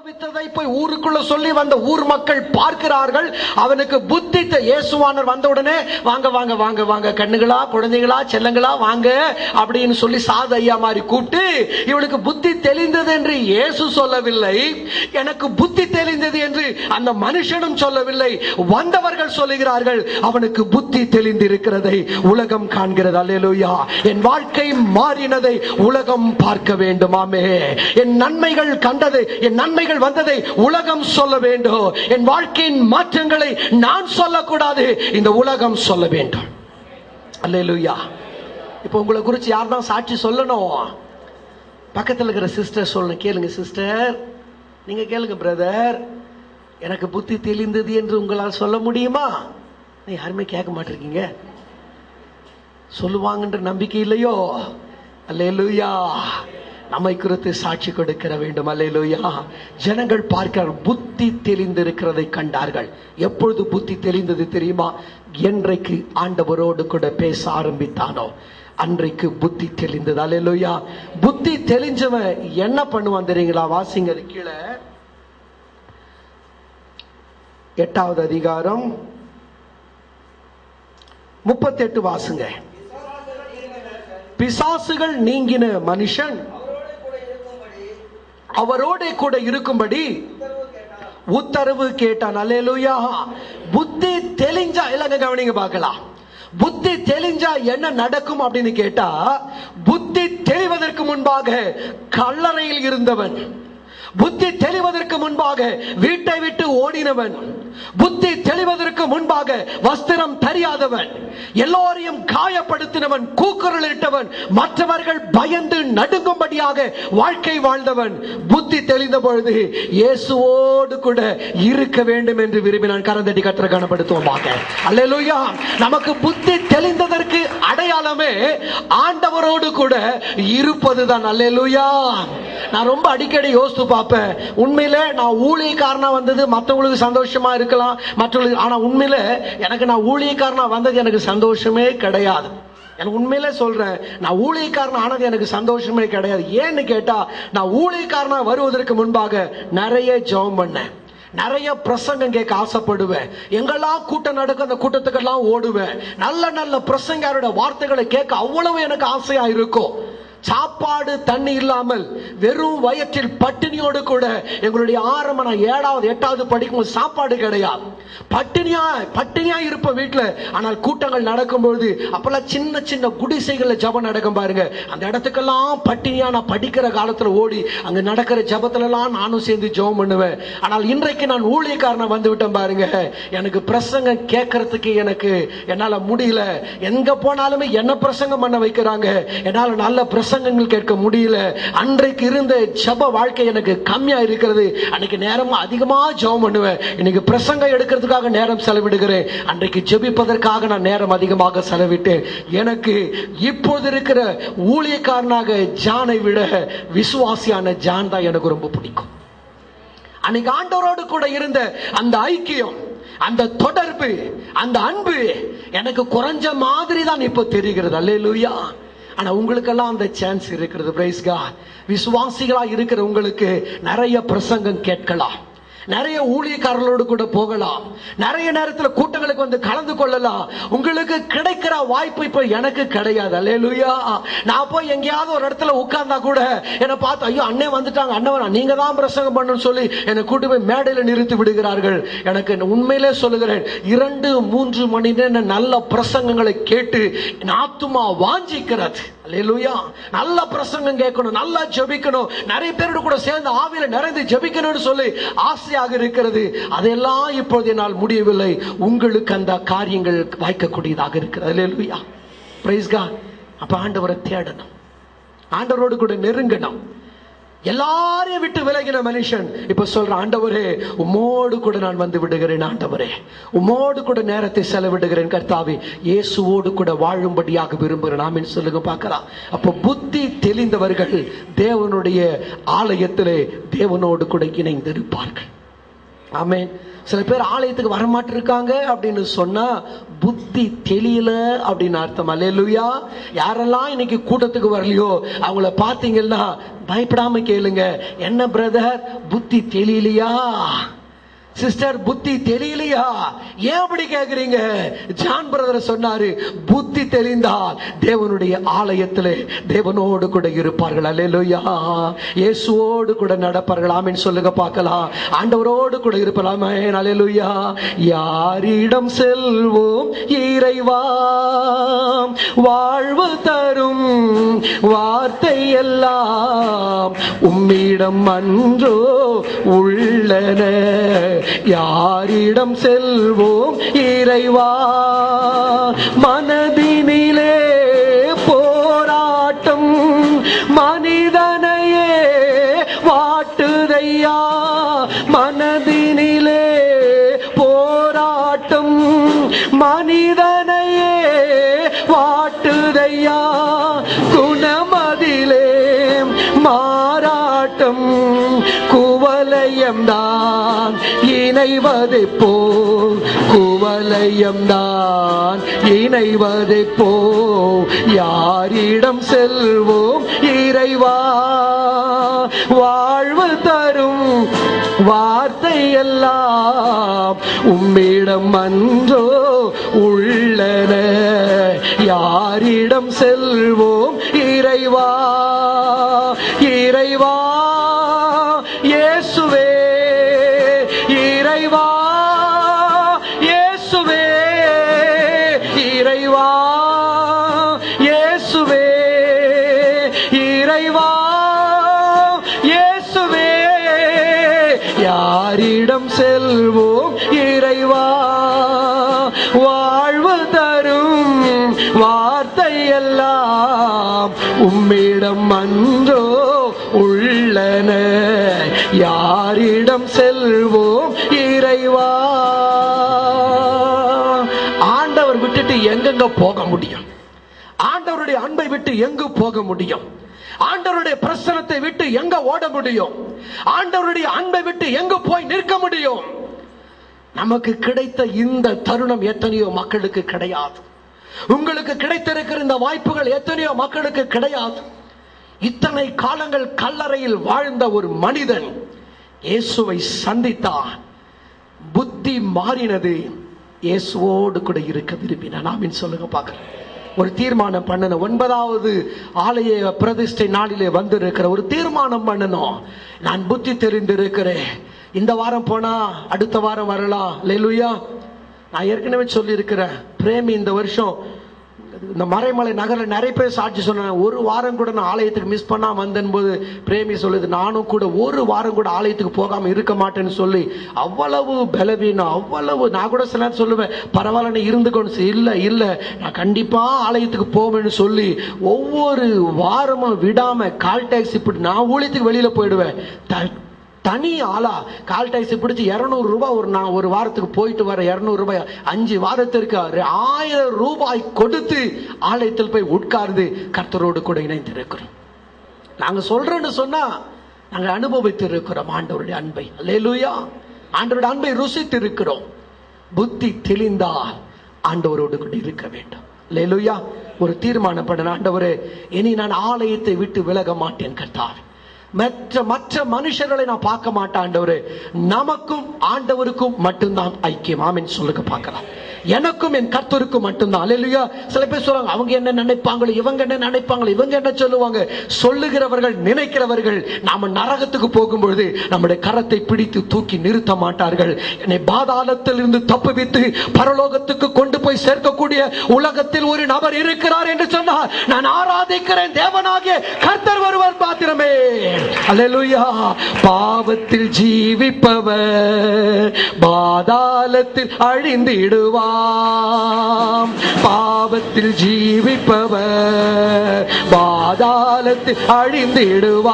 சம்பவித்ததை போய் ஊருக்குள்ள சொல்லி வந்த ஊர் மக்கள் பார்க்கிறார்கள். அவனுக்கு புத்தி இயேசுவானர் வந்த உடனே வாங்க வாங்க வாங்க வாங்க கண்ணுகளா குழந்தைகளா செல்லங்களா வாங்க அப்படின்னு சொல்லி சாது ஐயா மாதிரி கூப்பிட்டு இவனுக்கு புத்தி தெளிந்தது என்று இயேசு சொல்லவில்லை, எனக்கு புத்தி தெளிந்தது என்று அந்த மனுஷனும் சொல்லவில்லை. வந்தவர்கள் சொல்லுகிறார்கள் அவனுக்கு புத்தி தெளிந்திருக்கிறதை உலகம் காண்கிறது. அல்லேலூயா. என் வாழ்க்கை மாறினதை உலகம் பார்க்க வேண்டும். ஆமே. என் நன்மைகள் கண்டதை, என் நன்மைகள் வந்ததை உலகம் சொல்ல வேண்டும். என் வாழ்க்கையின் மாற்றங்களை நான் சொல்லக்கூடாது, இந்த உலகம் சொல்ல வேண்டும். அல்லேலூயா. இப்போ உங்களை குறித்து யார் தான் சாட்சி சொல்லணும்? பக்கத்தில் இருக்கிற சிஸ்டர் சொல்லணும். கேளுங்க சிஸ்டர், நீங்க கேளுங்க பிரதர், எனக்கு புத்தி தெளிந்தது என்று உங்களால் சொல்ல முடியுமா? யாருமே கேட்க மாட்டிருக்கீங்க. சொல்லுவாங்கன்ற நம்பிக்கை இல்லையோ? அல்லேலூயா. நம்மை குறித்து சாட்சி கொடுக்கிற வேண்டும். அல்லேலூயா. ஜனங்கள் பார்க்கிறார்கள், புத்தி தெளிந்திருக்கிறதை கண்டார்கள். எப்பொழுது புத்தி தெளிந்தது தெரியுமா? என்றைக்கு ஆண்டவரோடு கூட பேச ஆரம்பித்தானோ அன்றைக்கு புத்தி தெளிந்தது. அல்லேலூயா. புத்தி தெளிஞ்சவன் என்ன பண்ணுவான் தெரியுங்களா? வாசிங்க அது கீழே 8வது அதிகாரம் 38 வாசுங்க. பிசாசுகள் நீங்கின மனுஷன் அவரோட கூட இருக்கும்படி உத்தரவு கேட்டான். அல்லேலூயா. புத்தி தெளிஞ்சா இல்லங்க, கவனிங்க பார்க்கலாம். புத்தி தெளிஞ்சா என்ன நடக்கும் அப்படின்னு கேட்டா, புத்தி தெளிவதற்கு முன்பாக கல்லறையில் இருந்தவன், புத்தி தெளிவதற்கு முன்பாக வீட்டை விட்டு ஓடினவன், புத்தி தெளிவதற்கு முன்பாக வஸ்திரம் தெரியாதவன், எல்லோரையும் காயப்படுத்தினவன், கூக்குரலிட்டவன், மற்றவர்கள் பயந்து நடுங்கும்படியாக வாழ்க்கை வாழ்ந்தவன், புத்தி தெளிந்த பொழுது இயேசுவோடு கூட இருக்க வேண்டும் என்று விரும்பினான். கரந்தடி கற்ற கனப்படுத்துவோமாக. அல்லேலூயா. நமக்கு புத்தி தெளிந்ததற்கு அடையாளமே ஆண்டவரோடு கூட இருப்பதுதான். அல்லேலூயா. நான் ரொம்ப அடிக்கடி யோசித்து பார்ப்பேன். உண்மையில நான் ஊழியக்காரனா வந்தது மற்றவங்களுக்கு சந்தோஷமா இருக்கலாம், மற்றவங்களுக்கு, ஆனா உண்மையில எனக்கு நான் ஊழியக்காரனா வந்தது எனக்கு சந்தோஷமே கிடையாது. எனக்கு உண்மையில சொல்றேன், நான் ஊழியக்காரன் ஆனது எனக்கு சந்தோஷமே கிடையாது. ஏன்னு கேட்டா, நான் ஊழியக்காரனா வருவதற்கு முன்பாக நிறைய ஜெபம் பண்ணேன், நிறைய பிரசங்கம் கேட்க ஆசைப்படுவேன், எங்கெல்லாம் கூட்டம் நடக்கும் அந்த கூட்டத்துக்கெல்லாம் ஓடுவேன், நல்ல நல்ல பிரசங்காரோட வார்த்தைகளை கேட்க அவ்வளவு எனக்கு ஆசையா இருக்கும். சாப்பாடு தண்ணி இல்லாமல் வெறும் வயிற்றில் பட்டினியோடு கூட எங்களுடைய ஆரம்ப, நான் 7வது 8வது படிக்கும்போது சாப்பாடு கிடையாது, பட்டினியா இருப்ப வீட்டுல. ஆனால் கூட்டங்கள் நடக்கும்போது அப்பெல்லாம் சின்ன சின்ன குடிசைகள்ல ஜபம் நடக்கும் பாருங்க, அந்த இடத்துக்கெல்லாம் பட்டினியா நான் படிக்கிற காலத்துல ஓடி அங்க நடக்கிற ஜபத்துல எல்லாம் நானும் சேர்ந்து ஜெபம் பண்ணுவேன். ஆனால் இன்றைக்கு நான் ஊழியக்காரனை வந்து விட்டேன் பாருங்க, எனக்கு பிரசங்கம் கேட்கறதுக்கு என்னால முடியல. எங்க போனாலுமே என்ன பிரசங்கம் பண்ண வைக்கிறாங்க, என்னால நல்ல பிரசங்கங்கள் கேட்க முடியல. அன்றைக்கு இருந்த ஜப வாழ்க்கை எனக்கு கம்மியா இருக்கிறது. அன்னைக்கு நேரம் அதிகமா ஜெபம் பண்ணுவேன், இன்னைக்கு பிரசங்கம் எடுக்கிறதுக்காக நேரம் செலவிடுகிறேன். அன்றைக்கு ஜெபிப்பதற்காக நான் நேரம் அதிகமாக செலவிட்டேன். எனக்கு இப்போது இருக்கிற ஊழியக்காரனாக ஜானை விட விசுவாசியான ஜான் தான் எனக்கு ரொம்ப பிடிக்கும். அன்னைக்கு ஆண்டவரோடு கூட இருந்த அந்த ஐக்கியம், அந்த தொடர்பு, அந்த அன்பு எனக்கு குறைஞ்ச மாதிரி தான் இப்போ தெரிகிறது. அல்லேலூயா. ஆனா உங்களுக்கெல்லாம் அந்த சான்ஸ் இருக்கிறது. Price God. விசுவாசிகளா இருக்கிற உங்களுக்கு நிறைய பிரசங்கம் கேட்கலாம், நிறைய ஊழியக்காரர்களோடு கூட போகலாம், நிறைய நேரத்தில் கூட்டங்களுக்கு வந்து கலந்து கொள்ளலாம். உங்களுக்கு கிடைக்கிற வாய்ப்பு இப்ப எனக்கு கிடையாது. அல்லேலூயா. நான் போய் எங்கேயாவது ஒரு இடத்துல உட்கார்ந்தா கூட என்னை பார்த்து, ஐயோ அண்ணே வந்துட்டாங்க, அண்ணன் நீங்க தான் பிரசங்கம் பண்ணணும்னு சொல்லி என்னை கூட்டு போய் மேடையில் நிறுத்தி விடுகிறார்கள். எனக்கு உண்மையிலே சொல்லுகிறேன், 2-3 மணி நேரம் நல்ல பிரசங்கங்களை கேட்டு ஆத்துமா வாஞ்சிக்கிறது. அல்லேலூயா. நல்ல பிரசங்கம் கேட்கணும், நல்லா ஜெபிக்கணும், நிறைய பேரோட கூட சேர்ந்து ஆவியில நிறைந்து ஜெபிக்கணும்னு சொல்லி ஆசையாக இருக்கிறது. அதெல்லாம் இப்போது என்னால் முடியவில்லை. உங்களுக்கு அந்த காரியங்கள் வாய்க்கக்கூடியதாக இருக்கிறது. அல்லேலூயா. Praise God. அப்ப ஆண்டவரை தேடணும், ஆண்டவரோடு கூட நெருங்கணும். எல்லாரையும் விட்டு விலகின மனுஷன் இப்ப சொல்ற, ஆண்டவரே உம்மோடு கூட நான் வந்து விடுகிறேன், ஆண்டவரே உம்மோடு கூட நேரத்தை செலவிடுகிறேன், கர்த்தாவே இயேசுவோடு கூட வாழும்படியாக விரும்புகிறேன். ஆமென் சொல்லுங்க பார்க்கலாம். அப்ப புத்தி தெளிந்தவர்கள் தேவனுடைய ஆலயத்திலே தேவனோடு கூட இணைந்திருப்பார்கள். ஆமென். சில பேர் ஆலயத்துக்கு வரமாட்டிருக்காங்க அப்படின்னு சொன்னா புத்தி தெரியல அப்படின்னு அர்த்தம். அல்லேலூயா. யாரெல்லாம் இன்னைக்கு கூட்டத்துக்கு வரலையோ அவங்கள பாத்தீங்கன்னா பயப்படாம கேளுங்க, என்ன பிரதர் புத்தி தெரியலையா, சிஸ்டர் புத்தி தெரியலையா, ஏன் அப்படி கேக்குறீங்க? ஜான் பிரதர் சொன்னாரு, புத்தி தெரிந்தால் தேவனுடைய ஆலயத்திலே தேவனோடு கூட இருப்பார்கள். அல்லேலூயா. இயேசுவோடு கூட நடப்பார்கள். ஆமென் சொல்லுங்க பார்க்கலாம். ஆண்டவரோடு கூட இருப்பார்கள். ஆமென். அல்லேலூயா. யாரிடம் செல்வோம் இறைவா, வாழ்வு தரும் வார்த்தை எல்லாம் உம்மிடம் அன்றோ உள்ளன. யாரிடம் செல்வோம் இறைவா, மனதினிலே போராட்டம் மனிதனையே வாட்டுதையா, மனதினிலே போராட்டம் மனிதனையே வாட்டுதையா, குணமதிலே மாறாட்டம் குவலயம்தான் இணைவதை போ, குவலயம்தான் இணைவதை போ. யாரிடம் செல்வோம் இறைவா, வாழ்வு தரும் வார்த்தை எல்லாம் உம்மிடம் அன்றோ உள்ளன. யாரிடம் செல்வோம் இறைவா, இறைவா இயேசுவே, இறைவா இயேசுவே, இறைவா இயேசுவே, இறைவா இயேசுவே. யாரிடம் செல்வோம் இறைவா, வாழ்வு தரும் வார்த்தை எல்லாம் உம்மிடம் அன்றோ உள்ளன. யாரிடம் செல்வோம் இறைவா. ஆண்டவர் விட்டுட்டு எங்கெங்க போக முடியும்? ஆண்டவருடைய அன்பை விட்டு எங்கு போக முடியும்? ஆண்டவருடைய பிரசன்னத்தை விட்டு எங்க ஓட முடியும்? ஆண்டவருடைய அன்பை விட்டு எங்கு போய் நிற்க முடியும்? நமக்கு கிடைத்த இந்த தருணம் எத்தனையோ மக்களுக்கு கிடையாது. உங்களுக்கு கிடைத்திருக்கிற இந்த வாய்ப்புகள் எத்தனையோ மக்களுக்கு கிடையாது. இத்தனை காலங்கள் கல்லறையில் வாழ்ந்த ஒரு மனிதன் இயேசுவை சந்தித்தான். புத்தி மாறினது. இயேசுவோடு கூட இருக்க விரும்பினான். ஆமென் சொல்லுங்க பார்க்கலாம். ஒரு தீர்மானம் பண்ணணும். 9வது ஆலய பிரதிஷ்டை நாளிலே வந்திருக்கிற ஒரு தீர்மானம் பண்ணணும். நான் புத்தி தெரிந்திருக்கிறேன். இந்த வாரம் போனா அடுத்த வாரம் வரலாம். அல்லேலூயா. நான் ஏற்கனவே சொல்லி இருக்கிறேன், பிரேமி இந்த வருஷம் இந்த மறைமலை நகரில் நிறைய பேர் சாட்சி சொன்னாங்க. ஒரு வாரம் கூட நான் ஆலயத்துக்கு மிஸ் பண்ணாம வந்தேன் போது பிரேமி சொல்லுது, நானும் கூட ஒரு வாரம் கூட ஆலயத்துக்கு போகாம இருக்க மாட்டேன்னு சொல்லி அவ்வளவு பலவீனம், அவ்வளவு. நான் கூட சில நேரம் சொல்லுவேன், பரவாயில்ல இருந்துக்கணும். இல்ல இல்ல நான் கண்டிப்பா ஆலயத்துக்கு போவேன்னு சொல்லி ஒவ்வொரு வாரமும் விடாம கால் டாக்ஸி இப்படி நான் ஊழியத்துக்கு வெளியில போயிடுவேன். தனி ஆளா கால் டாக்ஸி பிடிச்சி 200 ரூபாய் நான் ஒரு வாரத்துக்கு போயிட்டு வர 200 ரூபாய் 5 வாரத்திற்கு 1000 ரூபாய் கொடுத்து ஆலயத்தில் போய் உட்கார்ந்து கர்த்தரோடு கூட இணைந்திருக்கிறோம். நாங்க சொல்றேன்னு சொன்னா நாங்க அனுபவித்து இருக்கிறோம் ஆண்டவருடைய அன்பை. அல்லேலூயா. ஆண்டவருடைய அன்பை ருசித்து இருக்கிறோம். புத்தி தெளிந்தால் ஆண்டவரோடு கூட இருக்க வேண்டும். அல்லேலூயா. ஒரு தீர்மானம் பண்ண, ஆண்டவரே இனி நான் ஆலயத்தை விட்டு விலக மாட்டேன் கர்த்தாவே. மற்ற மனுஷர்களை நான் பார்க்க மாட்டேன் ஆண்டவரே. நமக்கும் ஆண்டவருக்கும் மட்டும்தான் ஐக்கியம். ஆமென் சொல்லுங்க பார்க்கலாம். எனக்கும் என் கர்த்தருக்கும் மட்டும்தான். அல்லேலூயா. சில பேர் சொல்றாங்க, அவங்க என்ன நினைப்பாங்களோ, இவங்க என்ன நினைப்பாங்களோ, இவங்க என்ன சொல்லுவாங்க. சொல்லுகிறவர்கள் நினைக்கிறவர்கள் நாம நரகத்துக்கு போகும்பொழுது நம்முடைய கரத்தை பிடித்து தூக்கி நிறுத்த மாட்டார்கள். என்னை பாதாளத்தில் இருந்து தப்புவித்து பரலோகத்துக்கு கொண்டு போய் சேர்க்கக்கூடிய உலகத்தில் ஒரு நபர் இருக்கிறார் என்று சொன்னார். நான் ஆராதிக்கிறேன் தேவனாகிய கர்த்தர் ஒருவர் மாத்திரமே. அல்லேலூயா. பாவத்தில் ஜீவிப்பவர் பாதாளத்தில் அழிந்திடுவார். பாவத்தில் ஜீவிப்பவர் பாதாளத்தில் அழிந்திடுவார்.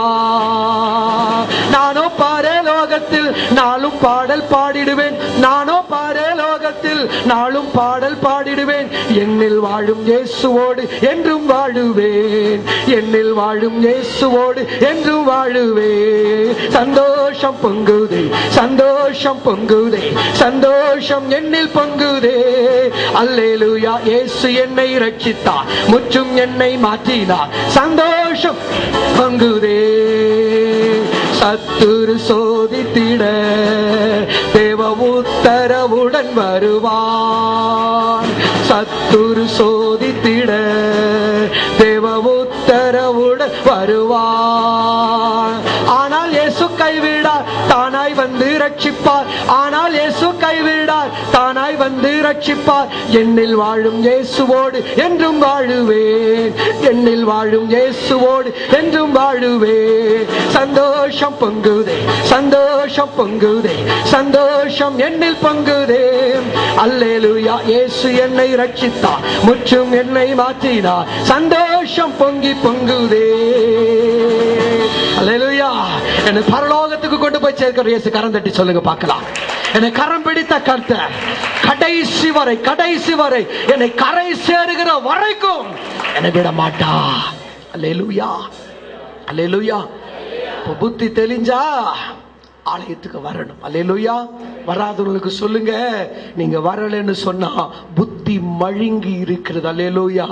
நானோ பரலோகத்தில் நாளும் பாடல் பாடிடுவேன், நானோ பரலோகத்தில் நாளும் பாடல் பாடிடுவேன். என்னில் வாழும் இயேசுவோடு என்றும் வாழுவேன், என்னில் வாழும் இயேசுவோடு என்றும் வாழுவேன். சந்தோஷம் பொங்குதே, சந்தோஷம் பொங்குதே, சந்தோஷம் என்னில் பொங்குதே. அல்லேலூயா. இயேசு என்னை ரட்சித்தார், முற்றும் என்னை மாற்றினார். சந்தோஷம் பொங்குதே. சத்துரு சோதித்திட தேவ உத்தரவுடன் வருவான். சத்துரு சோதித்திட தேவ உத்தரவுடன் வருவான். ஆனால் இயேசு கைவிடார், தானாய் வந்து ரட்சிப்பார். ஆனால் இயேசு கைவிடார், தானாய் வந்து ரட்சிப்பார். என்னில் வாழும் இயேசுவோடு என்றும் வாழுவேன், என்னில் வாழும் இயேசுவோடு என்றும் வாழுவேன். சந்தோஷம் பொங்குதே, சந்தோஷம் பொங்குதே, சந்தோஷம் என்னில் பொங்குதே. அல்லேலூயா. இயேசு என்னை ரட்சித்தார், முற்றும் என்னை மாற்றினார். சந்தோஷம் பொங்கி பொங்குதே. அல்லேலூயா. என்னை பரலோகத்துக்கு கொண்டு போய் சேர்க்கிற இயேசு. கரம் தட்டி சொல்லுங்க பார்க்கலாம். என்னை கரம் பிடித்த கர்த்தர் கடைசி வரை, கடைசி வரை என்னை கரை சேருகிற வரைக்கும் என்னை விட மாட்டா. அல்லேலூயா, அல்லேலூயா. புத்தி தெளிஞ்சா ஆலயத்துக்கு வரணும். அல்லேலூயா. வராதவங்களுக்கு சொல்லுங்க, நீங்க வரலன்னு சொன்னா புத்தி மழுங்கி இருக்கிறது. அல்லேலூயா.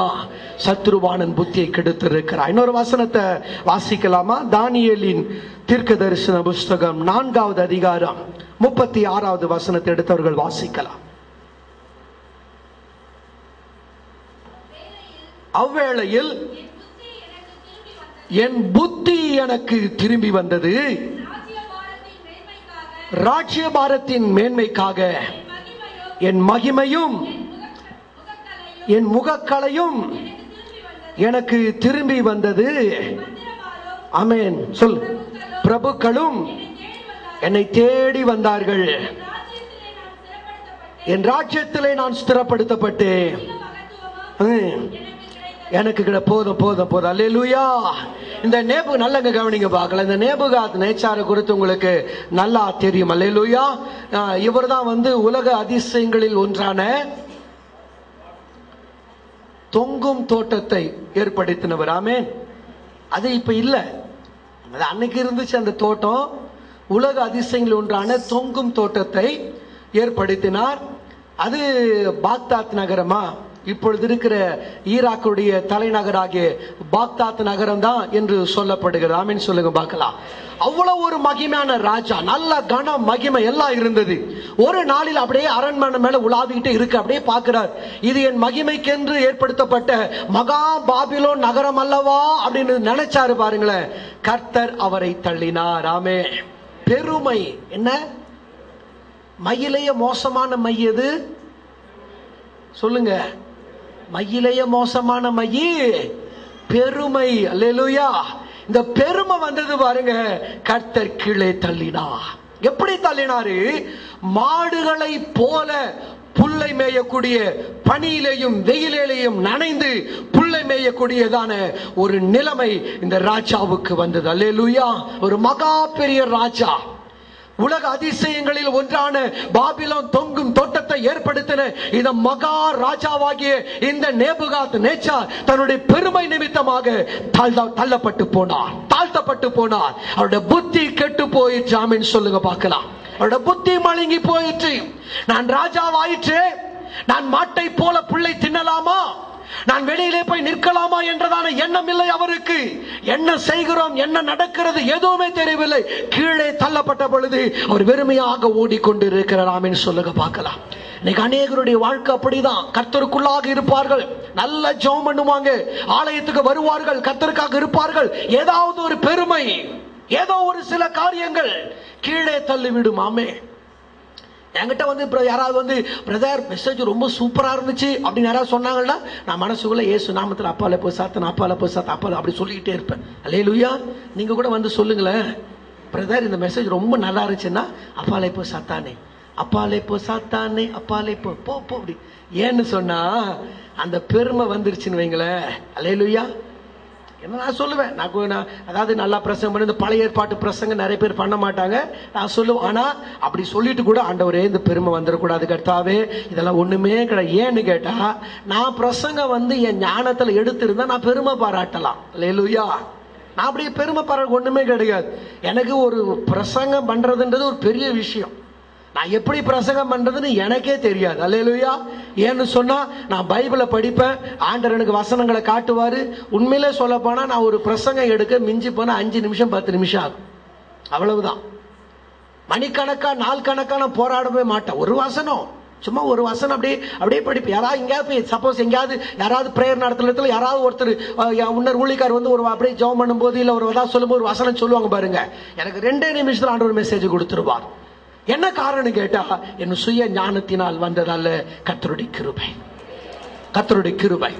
சத்ருவானன் புத்தியை கெடுத்து இருக்கிறார். இன்னொரு வசனத்தை வாசிக்கலாமா? தானியேலின் தீர்க்க தரிசன புஸ்தகம் 4வது அதிகாரம் 36வது வசனத்தை எடுத்தவர்கள் வாசிக்கலாம். அவ்வேளையில் என் புத்தி எனக்கு திரும்பி வந்தது, ராஜ்யபாரத்தின் மேன்மைக்காக என் மகிமையும் என் முகக்கலையும் எனக்கு திரும்பி வந்தது. ஆமென். சொல். பிரபுக்களும் என்னை தேடி வந்தார்கள், என் ராஜ்யத்திலே நான் ஸ்திரப்படுத்தப்பட்டேன். எனக்கு கிட்ட போதும் போதும் போதும். அல்லேலூயா. இந்த நேபு நல்லங்க கவனிங்க பார்க்கல. இந்த நேபுகாத் நேச்சாரை குறித்து உங்களுக்கு நல்லா தெரியும். அல்லேலூயா. இவர் தான் வந்து உலக அதிசயங்களில் ஒன்றான தொங்கும் தோட்டத்தை ஏற்படுத்தினவர். ஆமென். அது இப்ப இல்ல, அது அன்னைக்கு இருந்துச்சு அந்த தோட்டம். உலக அதிசயங்களில் ஒன்றான தொங்கும் தோட்டத்தை ஏற்படுத்தினார். அது பாக்தாத் நகரமா, இப்பொழுது இருக்கிற ஈராக்குடைய தலைநகராகிய பாக்தாத் நகரம் தான் என்று சொல்லப்படுகிறது. ஆமென் சொல்லுங்க பார்க்கலாம். அவ்வளவு ஒரு மகிமையான ராஜா, நல்ல கன மகிமை எல்லாம் இருந்தது. ஒரு நாளில் அப்படியே அரண்மனை மேல உலாவிக்கிட்டே இருக்கு. அப்படியே பார்க்கிறார், இது என் மகிமைக்கென்று ஏற்படுத்தப்பட்ட மகா பாபிலோன் நகரம் அல்லவா அப்படின்னு நினைச்சாரு. பாருங்களேன், கர்த்தர் அவரை தள்ளினார். ஆமே. பெருமை என்ன? மயிலைய மோசமான மை எது சொல்லுங்க? மயிலைய மோசமான மையி பெருமை. அல்லேலூயா. இந்த பெருமை வந்தது பாருங்க, கர்த்தர் கீழே தள்ளினார். எப்படி தள்ளினாரு? மாடுகளை போல புல்லை மேயக்கூடிய, பனியிலேயும் வெயிலேயும் நனைந்து புல்லை மேயக்கூடியதான ஒரு நிலைமை இந்த ராஜாவுக்கு வந்தது. அல்லேலூயா. ஒரு மகா பெரிய ராஜா, உலக அதிசயங்களில் ஒன்றான பாபிலோன் தொங்கும் தோட்டத்தை ஏற்படுத்தின இந்த மகா ராஜாவாகிய இந்த நேபுகாத் நேச்சார் தன்னுடைய பெருமை நிமித்தமாக தள்ளப்பட்டு போனார், தாழ்த்தப்பட்டு போனார். அவருடைய புத்தி கெட்டு போயிற்று. ஆமென் சொல்லுங்க பார்க்கலாம். அவருடைய புத்தி மழுங்கி போயிற்று. நான் ராஜாவாயிற்றே, நான் மாட்டை போல புல்லை தின்னலாமா, நான் வெளியிலே போய் நிற்கலாமா என்றதான எண்ணம் இல்லை அவருக்கு. என்ன செய்கிறோம், என்ன நடக்கிறது எதுவுமே தெரியவில்லை. கீழே தள்ளப்பட்ட பொழுது அவர் வெறுமையாக ஓடிக்கொண்டிருக்கிறார். ஆமென் சொல்லுங்க பார்க்கலாம். இன்னைக்கு அநேகருடைய வாழ்க்கை அப்படிதான். கர்த்தருக்குள்ளாக இருப்பார்கள், நல்ல ஜெபம் பண்ணுவாங்க, ஆலயத்துக்கு வருவார்கள், கர்த்தருக்காக இருப்பார்கள். ஏதாவது ஒரு பெருமை, ஏதோ ஒரு சில காரியங்கள் கீழே தள்ளிவிடும். ஆமே. என்கிட்ட வந்து யாராவது வந்து பிரதர் மெசேஜ் ரொம்ப சூப்பரா இருந்துச்சு அப்படின்னு யாராவது சொன்னாங்கன்னா நான் மனசுக்குள்ள இயேசு நாமத்தில் அப்பால போய் சாத்தன், அப்பால போய் சாத்த, அப்பால அப்படி சொல்லிக்கிட்டே இருப்பேன். அல்லேலூயா. நீங்க கூட வந்து சொல்லுங்களேன், பிரதர் இந்த மெசேஜ் ரொம்ப நல்லா இருந்துச்சுன்னா அப்பால போய் சாத்தானே, அப்பாலே போ சாத்தானே, அப்பாலே போ போ போ அப்படி. ஏன்னு சொன்னா அந்த பெருமை வந்துருச்சுன்னு வைங்களேன். அல்லேலூயா. என்ன நான் சொல்லுவேன், நான் அதாவது நல்லா பிரசங்கம் பண்ணி, இந்த பழைய ஏற்பாட்டு பிரசங்கம் நிறைய பேர் பண்ண மாட்டாங்க, நான் சொல்லுவேன். ஆனா அப்படி சொல்லிட்டு கூட ஆண்டவரே இந்த பெருமை வந்துடக்கூடாது கர்த்தாவே, இதெல்லாம் ஒண்ணுமே கிடையாது. ஏன்னு கேட்டா நான் பிரசங்கம் என் ஞானத்துல எடுத்திருந்தா நான் பெருமை பாராட்டலாம். அல்லேலூயா. நான் அப்படியே பெருமை பாராட்ட ஒண்ணுமே கிடையாது. எனக்கு ஒரு பிரசங்கம் பண்றதுன்றது ஒரு பெரிய விஷயம். நான் எப்படி பிரசங்கம் பண்றதுன்னு எனக்கே தெரியாது. அல்லேலூயா. ஏன்னு சொன்னா நான் பைபிளை படிப்பேன், ஆண்டவர் எனக்கு வசனங்களை காட்டுவாரு. உண்மையிலே சொல்ல போனா நான் ஒரு பிரசங்கம் எடுக்க மிஞ்சி போனா 5 நிமிஷம் 10 நிமிஷம் ஆகும், அவ்வளவுதான். மணிக்கணக்கா நாள் கணக்கா நான் போராடவே மாட்டேன். ஒரு வசனம், சும்மா ஒரு வசனம் அப்படியே படிப்பேன். யாராவது எங்கேயாவது சப்போஸ் எங்கேயாவது யாராவது பிரேயர் நடத்துறதுல யாராவது ஒருத்தர் உன்னர் ஊழிக்கார் ஒரு அப்படியே ஜெபம் பண்ணும்போது இல்ல ஒரு ஏதாவது சொல்லும்போது ஒரு வசனம் சொல்லுவாங்க பாருங்க, எனக்கு 2 நிமிஷத்துல ஆண்டவர் மெசேஜ் கொடுத்துருவார். என்ன காரணம் கேட்டா என் சுய ஞானத்தினால் வந்ததால கர்த்தருடைய கிருபை. கர்த்தருடைய கிருபை.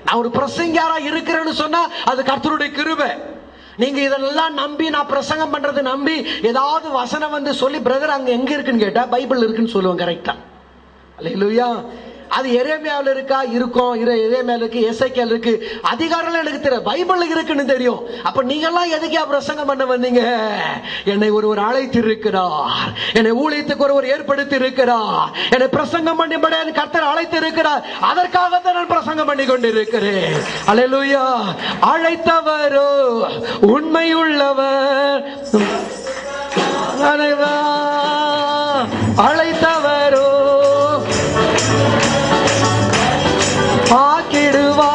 நான் ஒரு பிரசங்கியாரா இருக்கிறேன்னு சொன்னா அது கர்த்தருடைய கிருபை. நீங்க இதெல்லாம் நம்பி நான் பிரசங்கம் பண்றது நம்பி ஏதாவது வசனம் சொல்லி பிரதர் அங்க எங்க இருக்குன்னு கேட்டா பைபிள் இருக்குன்னு சொல்லுவோம். கரெக்டா? அல்லேலூயா. அது எரேமியாவில் இருக்கா? இருக்கும். எரேமியாவில் இருக்கு, எசேக்கியேல் இருக்கு. அதிகாரம் எனக்கு தெரியும், பைபிள் இருக்குன்னு தெரியும். அப்ப நீங்க எல்லாம் எதுக்கே பிரசங்கம் பண்ண வந்தீங்க? என்னை ஒருவர் அழைத்து இருக்கிறார், என்னை ஊழியத்துக்கு ஒருவர் ஏற்படுத்தி இருக்கிறார், என்னை பிரசங்கம் பண்ணிபடி கர்த்தர் அழைத்து இருக்கிறார். அதற்காகத்தான் நான் பிரசங்கம் பண்ணி கொண்டிருக்கிறேன். அல்லேலூயா. அழைத்தவரோ உண்மையுள்ளவர், அழைத்தவரோ ஆக்கிடுவா,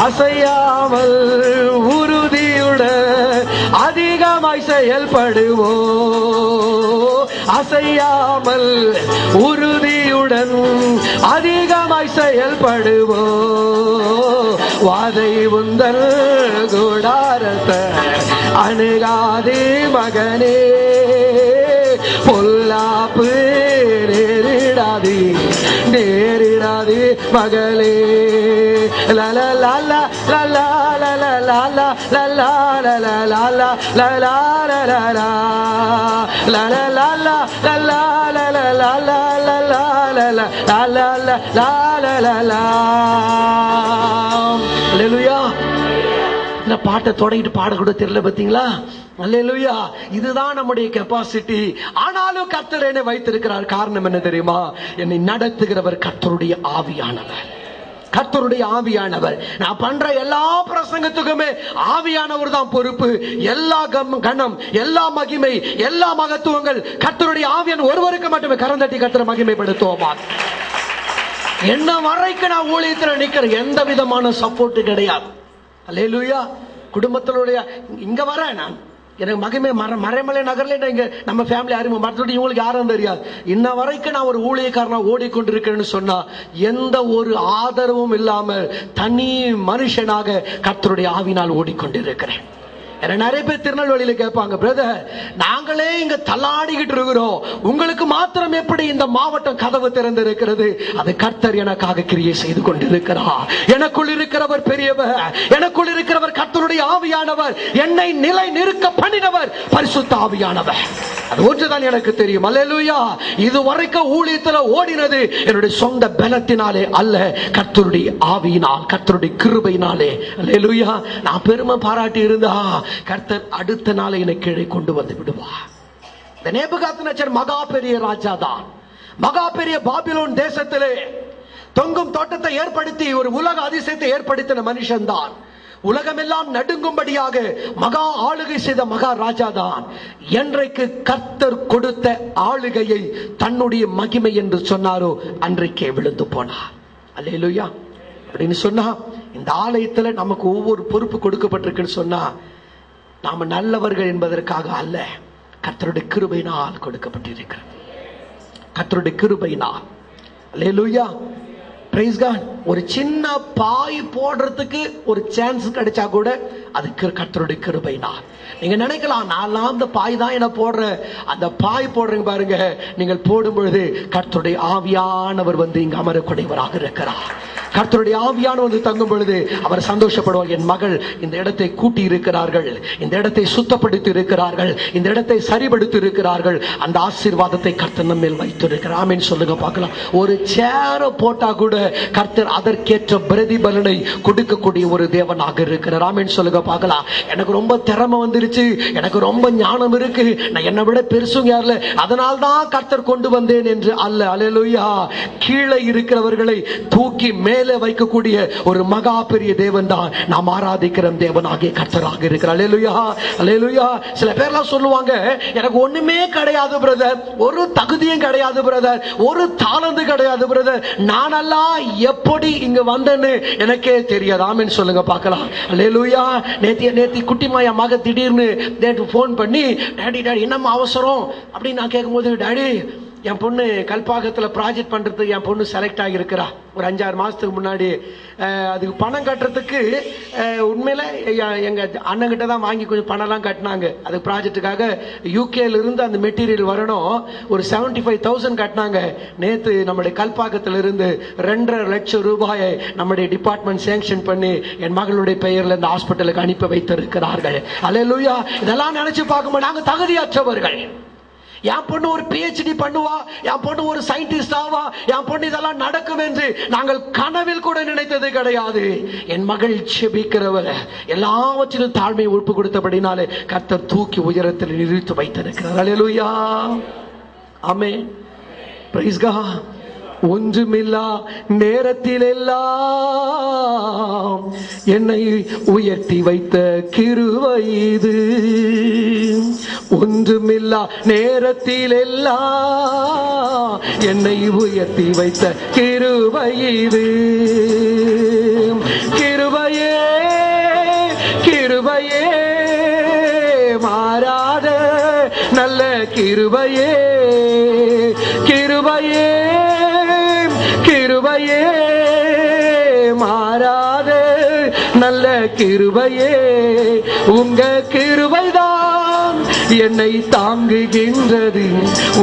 அசையாமல் உறுதியுடன் அதிகமாய் செயல்படுவோ, அசையாமல் உறுதியுடன் அதிகமாய் செயல்படுவோ, வாதை உந்தல் கூடாரத்தை அணுகாதே மகனே, பொல்லாப்பு நேரிடாதே நேரிடாதே மகளே. லலா லாலா லலா லலா லாலா லலா லலா லாலா லலா லலா லலா லாலா லலா லலா லாலா லலா லலா லாலா லலா. அல்லேலூயா. இந்த பாட்டை தொடங்கிட்டு பாடக்கூட தெரியல பாத்தீங்களா? அல்லேலூயா. இதுதான் நம்முடைய கெப்பாசிட்டி. ஆனாலும் கர்த்தர் என்னை வைத்திருக்கிறார். காரணம் என்ன தெரியுமா? என்னை நடத்துகிறவர் கர்த்தருடைய ஆவியானவர். கர்த்தருடைய ஆவியானவர். நான் பண்ற எல்லா பிரசங்கத்துக்குமே ஆவியானவர் தான் பொறுப்பு. எல்லா கணம், எல்லா மகிமை, எல்லா மகத்துவங்கள் கர்த்தருடைய ஆவியான ஒருவருக்கு மட்டுமே. கரந்தட்டி கர்த்தரை மகிமைப்படுத்துவோமா? என்ன வரைக்கும் நான் ஊழியத்தில் நிக்கிறேன், எந்த விதமான சப்போர்ட் கிடையாது. அல்லேலூயா. குடும்பத்தினுடைய இங்க வர நான் எனக்கு மகிமை மறைமலை நகர்ல இங்க நம்ம ஃபேமிலி அறிமுகம் மற்றபடி இவங்களுக்கு யாரும் தெரியாது. இன்ன வரைக்கும் நான் ஒரு ஊழியக்காரனா ஓடிக்கொண்டிருக்கிறேன்னு சொன்னா எந்த ஒரு ஆதரவும் இல்லாமல் தனி மனுஷனாக கர்த்தருடைய ஆவினால் ஓடிக்கொண்டிருக்கிறேன். நிறைய பேர் திருநெல்வேலியில கேட்பாங்க, பிரதர் நாங்களே இங்க தள்ளாடிக்கிட்டு இருக்கிறோம், உங்களுக்கு மாத்திரம் எப்படி இந்த மாவட்டம் கதவு திறந்து இருக்கிறது? அது கர்த்தர் எனக்காக கிரியை செய்து கொண்டிருக்கிறார். எனக்குள் இருக்கிறவர் பெரியவர், எனக்குள் இருக்கிறவர் கர்த்தருடைய ஆவியானவர், என்னை நிலை நிற்க பண்ணினவர் பரிசுத்த ஆவியானவர். அது ஒன்றுதான் எனக்கு தெரியும். அல்லேலூயா. இதுவரைக்கும் ஊழியத்துல ஓடினது என்னுடைய சொந்த பலத்தினாலே அல்ல, கர்த்தருடைய ஆவியினால், கர்த்தருடைய கிருபையினாலே. அல்லேலூயா. நான் பெருமை பாராட்டி இருந்தா கர்த்தர் அடுத்த நாளை என்னை கீழே கொண்டு வந்து விடுவார். இந்த நேபுகாத்நேச்சர் மகா பெரிய ராஜா தான். மகா பெரிய பாபிலோன் தேசத்திலே தொங்கும் தோட்டத்தை ஏற்படுத்தி ஒரு உலக அதிசயத்தை ஏற்படுத்தின மனுஷன் தான். உலகமெல்லாம் நடுங்கும்படியாக மகா ஆளுகை செய்த மகா ராஜா தான். என்றைக்கு கர்த்தர் கொடுத்த ஆளுகையை தன்னுடைய மகிமை என்று சொன்னாரோ அன்றைக்கே விழுந்து போனார். அல்லேலூயா. அப்படின்னு சொன்னா இந்த ஆலயத்துல நமக்கு ஒவ்வொரு பொறுப்பு கொடுக்கப்பட்டிருக்குன்னு சொன்னா நாம நல்லவர்கள் என்பதற்காக அல்ல, கர்த்தருடைய கிருபையினால் கொடுக்கப்பட்டிருக்கிறது. கர்த்தருடைய கிருபையினால். அல்லேலூயா. Praise God. ஒரு சின்ன பாய் போடுறதுக்கு ஒரு சான்ஸ் கிடைச்சா கூட அதுக்கு கர்த்தருடைய கிருபையினால். நீங்க நினைக்கலாம் நான் அந்த பாய் தான் என்ன போடுற, அந்த பாய் போடுறீங்க பாருங்க, நீங்கள் போடும் பொழுது கர்த்தருடைய ஆவியானவர் வந்து இங்க அமரக்கூடியவராக இருக்கிறார். கர்த்தருடைய ஆவியானவர் வந்து தங்கும் பொழுது அவர் சந்தோஷப்படுவார். என் மகள் இந்த இடத்தை கூட்டி இருக்கிறார்கள், இந்த இடத்தை சுத்தப்படுத்தி இருக்கிறார்கள், இந்த இடத்தை சரிபடுத்தி இருக்கிறார்கள். அந்த ஆசீர்வாதத்தை கர்த்தர் நம்ம மேல் வைத்திருக்கிறார். ஆமென் சொல்லுங்க பார்க்கலாம். ஒரு சேர போட்டா கூட கர்த்தர் அதற்கேற்ற பிரதிபலனை கொடுக்கக்கூடிய ஒரு தேவனாக இருக்கிறார். ஆமென் சொல்லுங்க பார்க்கலாம். எனக்கு ரொம்ப திறமை வந்துருச்சு, எனக்கு ரொம்ப ஞானம் இருக்கு, நான் என்னை விட பெருசுங்க யாருல, அதனால்தான் கர்த்தர் கொண்டு வந்தேன் என்று அல்ல. அல்லேலூயா. கீழே இருக்கிறவர்களை தூக்கி மேலே வைக்கக்கூடிய ஒரு மகா பெரிய தேவன் தான் நாம் ஆராதிக்கிற தேவனாகிய கர்த்தராக இருக்கிறார். அல்லேலூயா, அல்லேலூயா. சில பேர்லாம் சொல்லுவாங்க, எனக்கு ஒண்ணுமே கிடையாது பிரதர், ஒரு தகுதியும் கிடையாது பிரதர், ஒரு தாளந்து கிடையாது பிரதர், நானெல்லாம் எப்படி இங்க வந்தேன்னு எனக்கே தெரியாது. ஆமென் சொல்லுங்க பார்க்கலாம். அல்லேலூயா. நேத்தி குட்டிமா என் மக திடீர்னு நேற்று போன் பண்ணி, டாடி டாடி என்னம்மா அவசரம் அப்படின்னு நான் கேட்கும்போது, டாடி என் பொண்ணு கல்பாக்கத்தில் ப்ராஜெக்ட் பண்ணுறதுக்கு என் பொண்ணு செலக்ட் ஆகியிருக்கிறா. ஒரு 5-6 மாதத்துக்கு முன்னாடி அதுக்கு பணம் கட்டுறதுக்கு உண்மையில் எங்கள் அண்ணங்கிட்ட தான் வாங்கி கொஞ்சம் பணம்லாம் கட்டினாங்க. அது ப்ராஜெக்டுக்காக யூகேலிருந்து அந்த மெட்டீரியல் வரணும். ஒரு 75,000 கட்டினாங்க. நேற்று நம்முடைய கல்பாக்கத்திலிருந்து 2.5 லட்சம் ரூபாயை நம்முடைய டிபார்ட்மெண்ட் சேங்ஷன் பண்ணி என் மகளுடைய பெயரில் இந்த ஹாஸ்பிட்டலுக்கு அனுப்பி வைத்திருக்கிறார்கள். அல்லேலூயா. இதெல்லாம் நினைச்சு பார்க்கும்போது நாங்கள் தகுதியற்றவர்கள். என் பொண்ணு ஒரு PhD பண்ணுவா, என் பொண்ணு ஒரு சயின்டிஸ்ட் ஆவா, என் பொண்ணு இதெல்லாம் நடக்கும் என்று நாங்கள் கனவில் கூட நினைத்தது கிடையாது. என் மகள் செபிக்கிறவர், எல்லாவற்றிலும் தாழ்மையை ஒப்பு கொடுத்தபடினாலே கர்த்தர் தூக்கி உயரத்தில் நிறுத்தி வைத்திருக்கிறார். அல்லேலூயா. ஆமென். Price God. ஒன்றுமில்லா நேரத்தில் எல்லாம் என்னை உயர்த்தி வைத்த கிருபை இது. ஒன்றுமில்லா நேரத்தில் எல்லாம் என்னை உயர்த்தி வைத்த கிருபை இது. கிருபையே கிருபையே மாறாத நல்ல கிருபையே, கிருபையே கிருபையே மாறாத நல்ல கிருபையே, உங்க கிருபைதான் என்னை தாங்குகின்றது,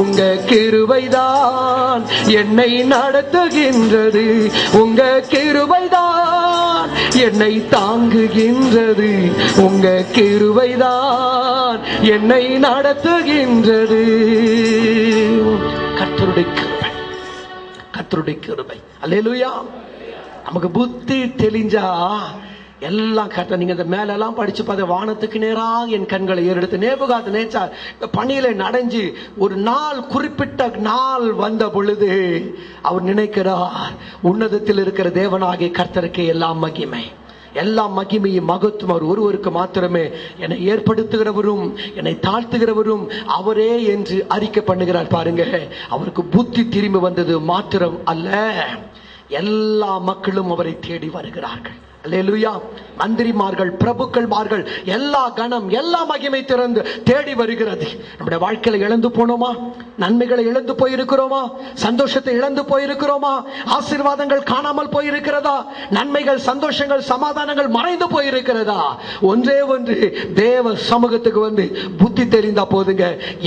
உங்க கிருபைதான் என்னை நடத்துகின்றது, உங்க கிருபைதான் என்னை தாங்குகின்றது, உங்க கிருபைதான் என்னை நடத்துகின்றது. கர்த்தருடைய கிருபை, கர்த்தருடைய கிருபை. அல்லேலூயா. நமக்கு புத்தி தெளிஞ்சா எல்லாம் கட்ட. நீங்க இந்த மேல எல்லாம் படிச்சு பார்த்த, வானத்துக்கு நேராக என் கண்களை ஏறெடுத்து நேபுகாத் நேச்சார் பணியில நடைஞ்சு ஒரு நாள், குறிப்பிட்ட நாள் வந்த பொழுது அவர் நினைக்கிறார், உன்னதத்தில் இருக்கிற தேவனாகிய கர்த்தருக்கு எல்லாம் மகிமை, எல்லா மகிமையும் மகத்துவம் அவர் ஒருவருக்கு மாத்திரமே. என்னை ஏற்படுத்துகிறவரும் என்னை தாழ்த்துகிறவரும் அவரே என்று அறிக்கை பண்ணுகிறார். பாருங்க, அவருக்கு புத்தி திரும்பி வந்தது மாத்திரம் அல்ல, எல்லா மக்களும் அவரை தேடி வருகிறார்கள். அல்லேலூயா. மந்திரிமார்கள், பிரபுக்கள்மார்கள், எல்லா கணம், எல்லா மகிமை திறந்து தேடி வருகிறது. நம்முடைய வாழ்க்கையில இழந்து போனோமா? நன்மைகளை இழந்து போயிருக்கிறோமா? சந்தோஷத்தை இழந்து போயிருக்கிறோமா? ஆசீர்வாதங்கள் காணாமல் போயிருக்கிறதா? நன்மைகள், சந்தோஷங்கள், சமாதானங்கள் மறைந்து போயிருக்கிறதா? ஒன்றே ஒன்று, தேவ சமூகத்துக்கு வந்து புத்தி தெரிந்தா போதுங்க,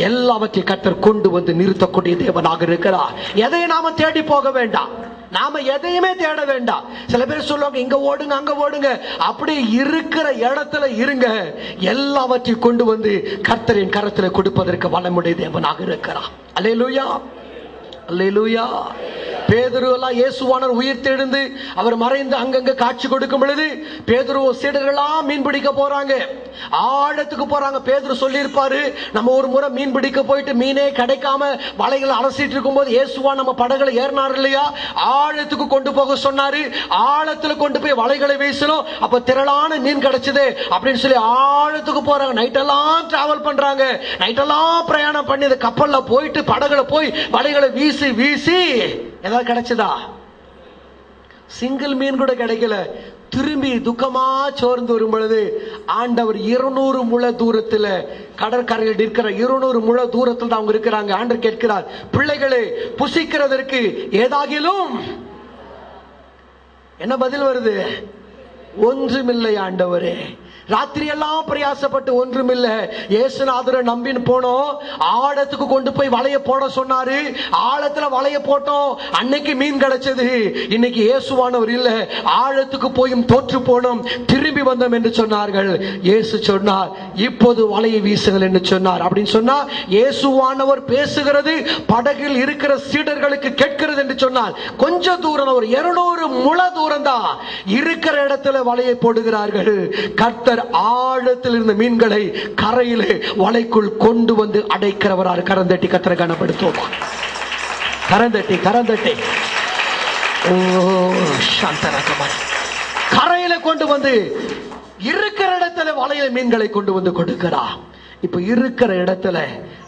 எல்லாவற்றையும் கர்த்தர் கொண்டு வந்து நிறுத்தக்கூடிய தேவனாக இருக்கிறார். எதையும் நாம தேடி போக வேண்டாம், நாம எதையுமே தேட வேண்டாம். சில பேர் சொல்லுவாங்க, இங்க ஓடுங்க அங்க ஓடுங்க, அப்படி இருக்கிற இடத்துல இருங்க. எல்லாவற்றையும் கொண்டு வந்து கர்த்தரின் கரத்தில் கொடுப்பதற்கு வல்லமுடைய தேவனாக இருக்கிறார். அல்லேலூயா, அல்லேலூயா. பேதுரு எல்லாம் இயேசுவானவர் உயிர் தெழுந்து அவர் மறைந்து அங்கங்க காட்சி கொடுக்கும் பொழுது பேதுரு சீடர்களாம் மீன் பிடிக்க போறாங்க, ஆழத்துக்கு போறாங்க. பேதுரு சொல்லி இருப்பாரு, நம்ம ஒரு முறை மீன் பிடிக்க போயிட்டு மீனே கிடைக்காம வலைகளை அலசிட்டு இருக்கும் போது இயேசுவா நம்ம படகுல ஏறினார் இல்லையா, ஆழத்துக்கு கொண்டு போக சொன்னாரு. ஆழத்துல கொண்டு போய் வலைகளை வீசணும், அப்ப திரளான மீன் கிடைச்சது அப்படின்னு சொல்லி ஆழத்துக்கு போறாங்க. நைட்டெல்லாம் டிராவல் பண்றாங்க, நைட்டெல்லாம் பிரயாணம் பண்ணி இந்த கப்பல்ல போயிட்டு படகுல போய் வலைகளை வீசி வீசி ஏதாவது கிடைச்சதா? சிங்கிள் மீன் கூட கிடைக்கல. திரும்பி துக்கமா சோர்ந்து வரும் பொழுது ஆண்டவர் 200 முழ தூரத்தில், கடற்கரையில் இருக்கிற 200 முழ தூரத்தில் தான் அவங்க இருக்கிறாங்க. ஆண்டவர் கேட்கிறார், பிள்ளைகளே புசிக்கிறதற்கு ஏதாகிலும்? என்ன பதில் வருது? ஒன்றுமில்லை ஆண்டவரே, ராத்திரி எல்லாம் பிரயாசப்பட்டு ஒன்றுமில்ல. இயேசுநாதரை நம்பின்னு போனோம். ஆழத்துக்கு கொண்டு போய் வலைய போட சொன்னாரு. ஆழத்துல வலைய போட்டோம். அன்னைக்கு மீன் கிடைச்சது. இன்னைக்கு இயேசுவானவர் இல்ல, ஆழத்துக்கு போயும் தோற்று போனோம், திரும்பி வந்தோம் என்று சொன்னார்கள். இயேசு சொன்னார், இப்போது வலையை வீசுங்கள் என்று சொன்னார். அப்படின்னு சொன்னா இயேசுவானவர் பேசுகிறது படகில் இருக்கிற சீடர்களுக்கு கேட்கிறது என்று சொன்னார். கொஞ்ச தூரம், ஒரு 200 முழ தூரம் தான். இருக்கிற இடத்துல வலையை போடுகிறார்கள். கர்த்தர் ஆழத்தில் இருந்த மீன்களை கரையிலே வலைக்குள் கொண்டு வந்து அடைக்கிறவரார். கரந்தட்டி கர்த்தரை கனப்படுத்துவோம். கரந்தட்டி கரந்தட்டி. ஓ சாந்தராகமாய் கரையில கொண்டு வந்து இருக்கிற இடத்துல வலையில மீன்களை கொண்டு வந்து கொடுக்கிறார். இப்ப இருக்கிற இடத்துல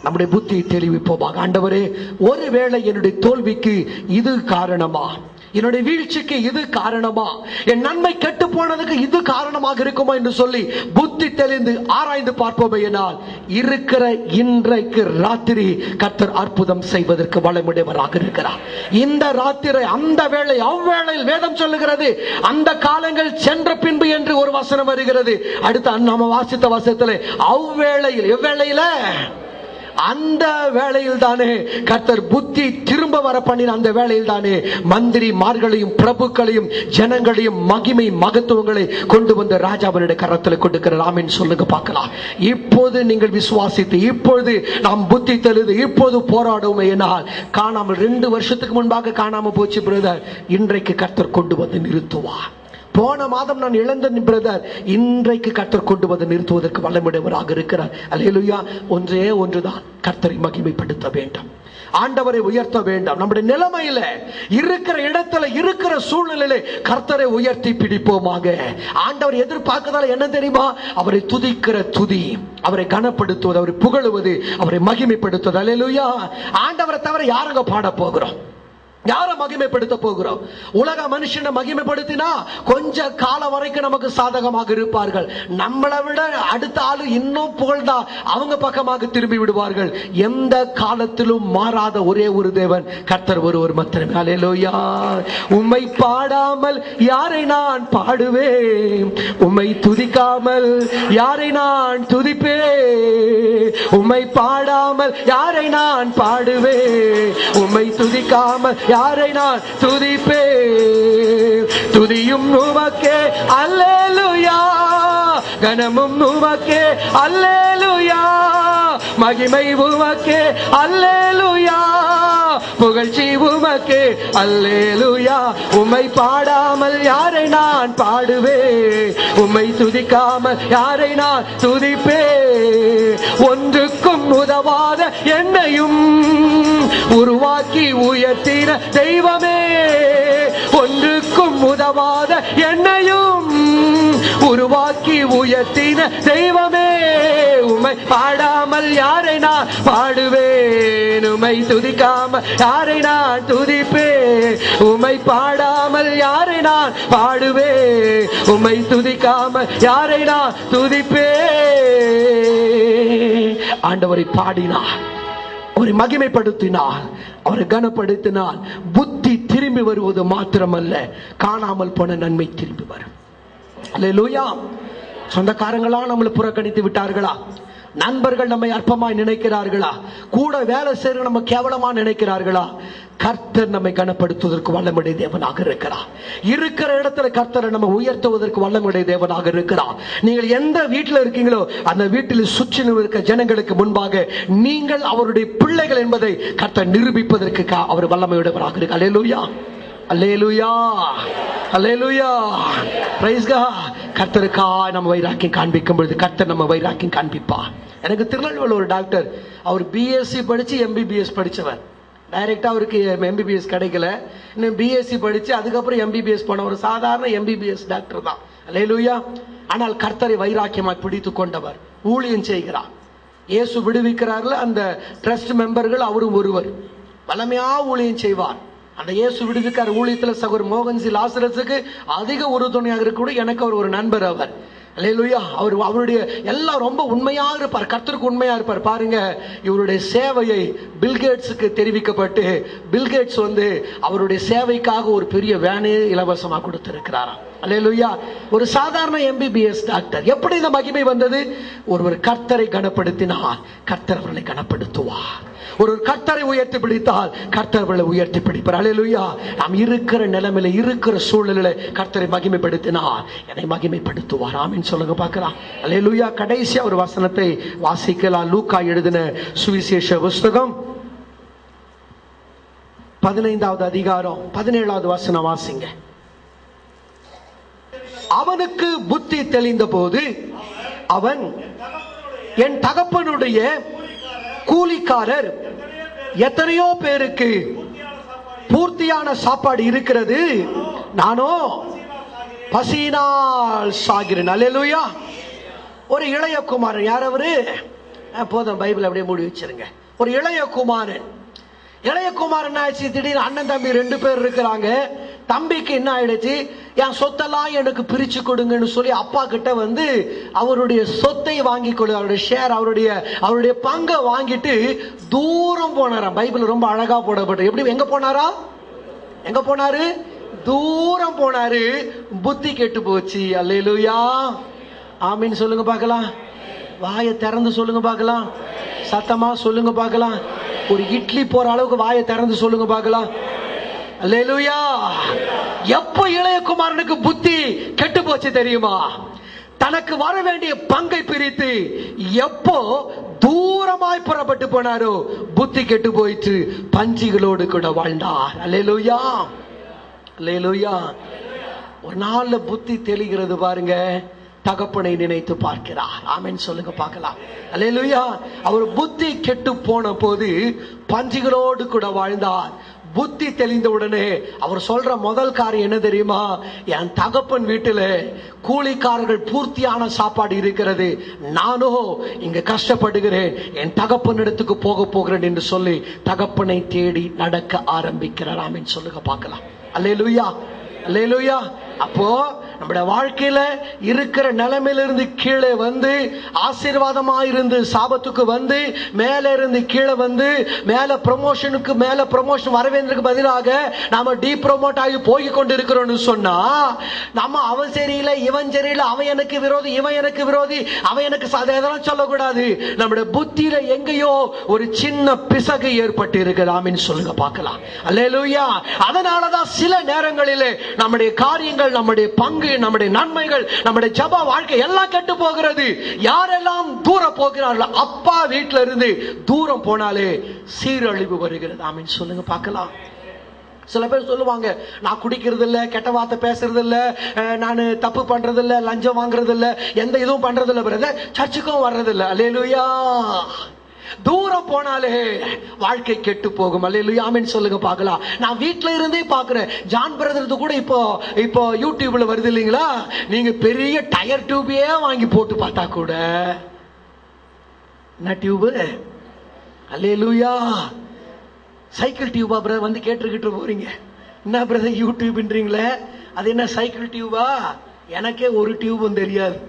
நம்முடைய புத்தி தெளிவிப்போமாக. ஆண்டவரே, ஒருவேளை என்னுடைய தோல்விக்கு இது காரணமா, என்னுடைய வீழ்ச்சிக்கு இது காரணமா, என் நன்மை கெட்டு போனதுக்கு இது காரணமாக இருக்குமா என்று சொல்லி புத்தி தெளிந்து ஆராய்ந்து பார்ப்போமே. என்னால் இருக்கிற இன்றைக்கு ராத்திரி கர்த்தர் அற்புதம் செய்வதற்கு வளமுடையவராக இருக்கிறார். இந்த ராத்திரி, அந்த வேளை, அவ்வேளையில் வேதம் சொல்லுகிறது, அந்த காலங்கள் சென்ற பின்பு என்று ஒரு வசனம் வருகிறது. அடுத்த நாம வாசித்த வசனத்திலே அவ்வேளையில், எவ்வேளையில, அந்த வேளையில் தானே கர்த்தர் புத்தி திரும்ப வர பண்ணின. அந்த வேளையில் தானே மந்திரிமார்களையும் பிரபுக்களையும் ஜனங்களையும் மகிமை மகத்துவங்களை கொண்டு வந்து ராஜாவினுடைய கரத்தில் கொடுக்கிற. ஆமென் சொல்லுங்க பார்க்கலாம். இப்போது நீங்கள் விசுவாசித்து, இப்பொழுது நாம் புத்தி தெளிந்து, இப்போது போராடுவோம். என்னால் காணாமல் 2 வருஷத்துக்கு முன்பாக காணாம போச்சு பிரதர், இன்றைக்கு கர்த்தர் கொண்டு வந்து நிறுத்துவார். போன மாதம் நான் இழந்த பிரதர், இன்றைக்கு கர்த்தர் கொண்டு வந்து நிறுத்துவதற்கு வல்லமுடையவராக இருக்கிறார். அல்லேலூயா. ஒன்றே ஒன்றுதான், கர்த்தரை மகிமைப்படுத்த வேண்டும், ஆண்டவரை உயர்த்த வேண்டும். நம்முடைய நிலைமையில, இருக்கிற இடத்துல, இருக்கிற சூழ்நிலையில கர்த்தரை உயர்த்தி பிடிப்போமாக. ஆண்டவர் எதிர்பார்க்கதால என்ன தெரியுமா? அவரை துதிக்கிற துதி, அவரை கனப்படுத்துவது, அவரை புகழுவது, அவரை மகிமைப்படுத்துவது. அல்லேலூயா. ஆண்டவரை தவிர யாருங்க பாட போகிறோம்? யாரை மகிமைப்படுத்த போகிறோம்? உலக மனுஷனை மகிமைப்படுத்தினா கொஞ்ச காலம் வரைக்கும் நமக்கு சாதகமாக இருப்பார்கள். நம்மளை விட அடுத்த ஆளு இன்னும் புகழ்ந்தா அவங்க பக்கமாக திரும்பி விடுவார்கள். எந்த காலத்திலும் மாறாத ஒரே ஒரு தேவன் கர்த்தர் ஒருவர் மாத்திரமே. அல்லேலூயா. உம்மை பாடாமல் யாரை நான் பாடுவேன், உம்மை துதிக்காமல் யாரை நான் துதிப்பேன், உம்மை பாடாமல் யாரை நான் பாடுவேன், உம்மை துதிக்காமல் யாரை நான் துதிப்பே. துதியும் உமக்கே அல்லேலூயா, கனமும் உமக்கே அல்லேலூயா, மகிமை உமக்கே அல்லேலூயா, புகழ்ச்சி உமக்கே அல்லேலூயா. உம்மை பாடாமல் யாரை நான் பாடுவே, உம்மை துதிக்காமல் யாரை நான் துதிப்பே. ஒன்றுக்கும் உதவாத என்னையும் உருவாக்கி உயர்த்தின தெய்வமே, ஒன்றுக்கும் உதவாத என்னையும் உருவாக்கி உயர்த்தின தெய்வமே, உம்மை பாடாமல் யாரை நான் பாடுவேன், உம்மை துதிக்காமல் யாரை நான் துதிப்பேன், உம்மை பாடாமல் யாரை நான் பாடுவேன், உம்மை துதிக்காமல் யாரை நான் துதிப்பேன். ஆண்டவரை பாடினார், அவரை மகிமைப்படுத்தினார், அவரை கனப்படுத்தினால் புத்தி திரும்பி வருவது மாத்திரமல்ல, காணாமல் போன நன்மை திரும்பி வரும். அல்லேலூயா. சொந்தக்காரங்களா நம்மளை புறக்கணித்து விட்டார்களா? நண்பர்கள் நம்மை அற்பமாய் நினைக்கிறார்களா? கூட வேலை செய்ய நம்ம கேவலமா நினைக்கிறார்களா? கர்த்தர் நம்மை கனப்படுத்துவதற்கு வல்லமுடைய தேவனாக இருக்கிறார். இருக்கிற இடத்துல கர்த்தரை நம்ம உயர்த்துவதற்கு வல்லமுடைய தேவனாக இருக்கிறார். நீங்கள் எந்த வீட்டில் இருக்கீங்களோ அந்த வீட்டில் சுற்றிலும் இருக்க ஜனங்களுக்கு முன்பாக நீங்கள் அவருடைய பிள்ளைகள் என்பதை கர்த்தர் நிரூபிப்பதற்கு அவர் வல்லமையுடையவராக இருக்கிறார். Hallelujah, hallelujah, hallelujah. Praise God. கர்த்தருக்காக நம்ம வைராக்கியம் காண்பிக்கும் பொழுது கர்த்தர் நம்ம வைராக்கியம் காண்பிப்பார். எனக்கு திருநெல்வேலி ஒரு டாக்டர், அவர் பிஎஸ்சி படிச்சு எம்பிபிஎஸ் படிச்சவர். டைரக்டா அவருக்கு எம்பிபிஎஸ் கிடைக்கல, இன்னும் பிஎஸ்சி படிச்சு அதுக்கப்புறம் எம்பிபிஎஸ் போன ஒரு சாதாரண எம்பிபிஎஸ் டாக்டர் தான். அல்லேலூயா. ஆனால் கர்த்தரை வைராக்கியமாய் பிடித்து கொண்டவர், ஊழியம் செய்கிறார். இயேசு விடுவிக்கிறார்கள், அந்த ட்ரஸ்ட் மெம்பர்கள் அவரும் ஒருவர். வல்லமையா ஊழியம் செய்வார். அந்த இயேசு விடுவிக்கிற ஊழியத்தில் சகோதர மோகன்சி லாசரஸுக்கு அதிக உறுதுணையாக இருக்கக்கூடிய எனக்கு அவர் ஒரு நண்பர். அவர் அல்லேலூயா. அவருடைய எல்லாம் ரொம்ப உண்மையாக இருப்பார், கர்த்தருக்கு உண்மையா இருப்பார். பாருங்க, இவருடைய சேவையை பில்கேட்ஸுக்கு தெரிவிக்கப்பட்டு பில்கேட்ஸ் அவருடைய சேவைக்காக ஒரு பெரிய வேனே இலவசமாக கொடுத்திருக்கிறாராம். அல்லேலூயா. ஒரு சாதாரண MBBS டாக்டர். எப்படி இந்த மகிமை வந்தது? ஒருவர் கர்த்தரை கனப்படுத்தினால் கர்த்தர் அவர்களை கனப்படுத்துவார். ஒரு கர்த்தரை உயர்த்தி பிடித்தால் கர்த்தர் அவர்களை உயர்த்தி பிடிப்பார். அல்லேலூயா. நாம் இருக்கிற நிலைமையில, இருக்கிற சூழ்நிலையில கர்த்தரை மகிமைப்படுத்தினால் என்னை மகிமைப்படுத்துவார். ஆமென் சொல்லுங்க பார்க்கலாம். அல்லேலூயா. கடைசியா ஒரு வசனத்தை வாசிக்கலாம். லூக்கா எழுதின சுவிசேஷ புஸ்தகம் 15வது அதிகாரம் 17வது வசனம் வாசிங்க. அவனுக்கு புத்தி தெளிந்த போது அவன், என் தகப்பனுடைய கூலிக்காரர் எத்தனையோ பேருக்கு பூர்த்தியான சாப்பாடு இருக்கிறது, நானோ பசியினால் சாகிறேன். அல்லேலூயா. ஒரு இளைய குமாரன். யார் அவரு? போதும், பைபிள் அப்படியே மூடி வச்சிருங்க. ஒரு இளைய குமாரன். இளைய குமாரன் ஆயிடுச்சு, திடீர்னு அண்ணன் தம்பி 2 பேர் இருக்கிறாங்க. தம்பிக்கு என்ன ஆயிடுச்சு, என் சொத்தெல்லாம் எனக்கு பிரிச்சு கொடுங்கன்னு சொல்லி அப்பா கிட்ட வந்து அவருடைய சொத்தை வாங்கி கொடு, அவருடைய ஷேர், அவருடைய பங்கை வாங்கிட்டு தூரம் போனாராம். பைபிள் ரொம்ப அழகா போடப்பட்டு. எப்படி, எங்க போனாரா? எங்க போனாரு? தூரம் போனாரு. புத்தி கெட்டு போச்சு. அல்லேலூயா. ஆமீன் சொல்லுங்க பார்க்கலாம். வாயை திறந்து சொல்லுங்க பார்க்கலாம். சத்தமா சொல்லுங்க பார்க்கலாம். ஒரு இட்லி போற அளவுக்கு வாயை திறந்து சொல்லுங்க பார்க்கலாம். அல்லேலூயா. எப்ப இளைய குமாரனுக்கு புத்தி கெட்டு போச்சு தெரியுமா? தனக்கு வர வேண்டிய பங்கை பிரித்து எப்போ தூரமாய் புறப்பட்டு போனாரோ புத்தி கெட்டு போயிட்டு பஞ்சிகளோடு கூட வாழ்ந்தார். அல்லேலூயா. அல்லேலூயா. ஒரு நாள்ல புத்தி தெளிகிறது பாருங்க. தகப்பனை நினைத்து பார்க்கிறார். ஆமென் சொல்லுங்க பார்க்கலாம். அல்லேலூயா. அவர் புத்தி கெட்டு போன போது பஞ்சிகளோடு கூட வாழ்ந்தார். புத்தி தெளிந்த உடனே அவர் சொல்ற முதல் காரியம் என்ன தெரியுமா? என் தகப்பன் வீட்டில கூலிக்காரர்கள் பூர்த்தியான சாப்பாடு இருக்கிறது, நானோ இங்க கஷ்டப்படுகிறேன், என் தகப்பன் இடத்துக்கு போகிறேன் என்று சொல்லி தகப்பனை தேடி நடக்க ஆரம்பிக்கிறார். ஆமென் சொல்லுங்க பார்க்கலாம். அல்லேலூயா. அல்லேலூயா. அப்போ நம்முடைய வாழ்க்கையில இருக்கிற நிலைமையிலிருந்து கீழே வந்து ஆசீர்வாதமா இருந்து சாபத்துக்கு வந்து மேல இருந்து கீழே வந்து மேல ப்ரமோஷனுக்கு மேல ப்ரமோஷன் வரவேந்ததுக்கு பதிலாக நாம டீப்ரமோட் ஆகி போய் கொண்டு இருக்கிறோம்னு சொன்னா, நம்ம அவன் சரியில்லை, இவன் சரியில்லை, அவன் எனக்கு விரோதி, இவன் எனக்கு விரோதி, அவன் எனக்கு அதெல்லாம் சொல்லக்கூடாது. நம்முடைய புத்தியில எங்கேயோ ஒரு சின்ன பிசகு ஏற்பட்டு இருக்குது. ஆமீன் சொல்லுங்க பார்க்கலாம். அல்லேலூயா. அதனாலதான் சில நேரங்களிலே நம்முடைய காரியங்கள், நம்முடைய பங்கு, நம்முடைய நன்மைகள், நம்முடைய ஜப வாழ்க்கை எல்லாம் கெட்டு போகிறது. யாரெல்லாம் தூரம் போகிறார்கள், அப்பா வீட்டில இருந்து தூரம் போனாலே சீரழிவு வருகிறது. ஆமீன் சொல்லுங்க பார்க்கலாம். சில பேர் சொல்லுவாங்க, நான் குடிக்கிறது இல்ல, கெட்ட வார்த்தை பேசுறது இல்ல, நான் தப்பு பண்றது இல்ல, லஞ்சம் வாங்குறது இல்ல, எந்த இதுவும் பண்றது இல்ல, பிரதர் சர்ச்சுக்கும் வர்றது இல்ல. அல்லேலூயா. தூரம் போனாலே வாழ்க்கை கெட்டு போகும். அல்லேலூயா. ஆமென் சொல்லுங்க பார்க்கலாம். நான் வீட்ல இருந்தே பாக்குறேன். ஜான் பிரதர் கூட இப்போ யூடியூப்ல வருது இல்லீங்களா? நீங்க பெரிய டயர் டியூபே வாங்கி போட்டு பார்த்தா கூட, என்ன டியூப்? அல்லேலூயா. சைக்கிள் டியூபா பிரதர்? வந்து கேட்டுக்கிட்டு போறீங்க, என்ன பிரதர் யூடியூப்ன்றீங்களே, அது என்ன சைக்கிள் டியூபா? எனக்கே ஒரு டியூபும் தெரியாது.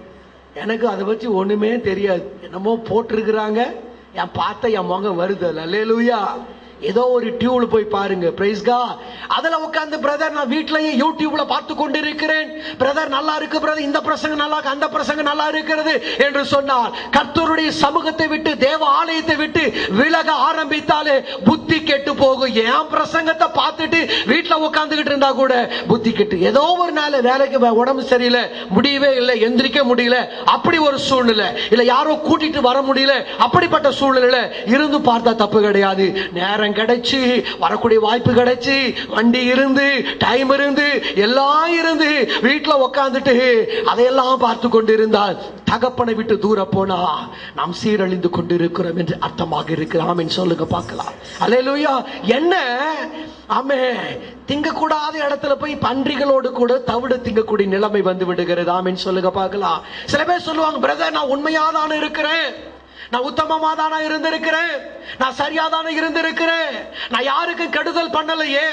எனக்கு அதை வச்சு ஒண்ணுமே தெரியாது. என்னமோ போட்டிருக்கிறாங்க, என் பார்த்த என் முகம் வருது. அல்லேலூயா. ஏதோ ஒரு டியூப்ல போய் பாருங்க. Price card. அதுல உட்கார்ந்து, பிரதர் நான் வீட்லயே யூடியூப்ல பார்த்து கொண்டிருக்கிறேன், பிரதர் நல்லா இருக்கு பிரதர், இந்த பிரசங்கம் நல்லா இருக்கு, அந்த பிரசங்கம் நல்லா இருக்கிறது என்று சொன்னால், கர்த்தருடைய சமூகத்தை விட்டு, தேவ ஆலயத்தை விட்டு விலக ஆரம்பித்தாலே புத்தி கெட்டு போகும். என் பிரசங்கத்தை பார்த்துட்டு வீட்டுல உட்கார்ந்துகிட்டு இருந்தா கூட புத்தி கெட்டு, ஏதோ ஒரு நாள் வேலைக்கு உடம்பு சரியில்லை, முடியவே இல்லை, எந்திரிக்க முடியல, அப்படி ஒரு சூழ்நிலை, இல்ல யாரோ கூட்டிட்டு வர முடியல, அப்படிப்பட்ட சூழ்நிலை இருந்து பார்த்தா தப்பு கிடையாது. நேரம் கிடைச்சு, வரக்கூடிய வாய்ப்பு கிடைச்சு, வண்டி இருந்து, டைம் இருந்து, எல்லாம் இருந்து வீட்டுல உட்கார்ந்துட்டு அதையெல்லாம் பார்த்து கொண்டிருந்தால் தகப்பனை விட்டு தூர போனா நாம் சீரழிந்து கொண்டிருக்கிறோம் என்று அர்த்தமாக இருக்கிறோம். சொல்லுங்க பார்க்கலாம். அல்லேலூயா. என்ன ஆமே, திங்கக்கூடாத இடத்துல போய் பன்றிகளோடு கூட தவிடு திங்கக்கூடிய நிலைமை வந்து விடுகிறது. ஆமென் சொல்லுங்க பார்க்கலாம். சில பேர் சொல்லுவாங்க, பிரதர் நான் உண்மையாதான இருக்கிறேன், நான் உத்தமமா தானே இருந்திருக்கிறேன், நான் சரியாதானே இருந்திருக்கிறேன், நான் யாருக்கும் கெடுதல் பண்ணலையே,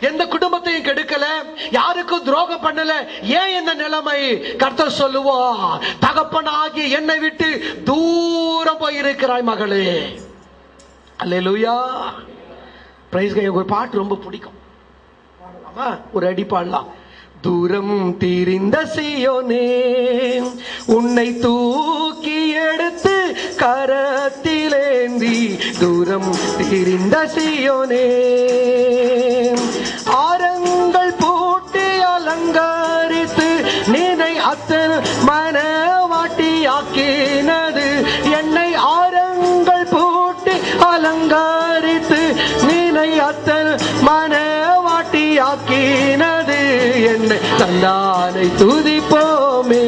எந்த குடும்பத்தையும் கெடுக்கல, யாருக்கும் துரோகம் பண்ணல, ஏன் இந்த நிலைமை? கர்த்தர் சொல்லுவா, தகப்பனாகி என்னை விட்டு தூரம் போயிருக்கிறாய் மகளே. அல்லேலூயா. Praise God. ஒரு பாட்டு ரொம்ப பிடிக்கும், ஒரு அடி பாடலாம். தூரம் தீரிந்த சீயோனே, உன்னை தூக்கி எடுத்து கரத்திலேந்தி தூரம் தீரிந்த சீயோனே, ஆரங்கள் பூட்டி அலங்கரித்து நினை அத்தன் மனவாட்டியாக்கினது என்னை. ஆரங்கள் பூட்டி அலங்கரித்து நினை அத்தன் மனவாட்டியாக்கினது என்னை. தந்தானை துதிப்போமே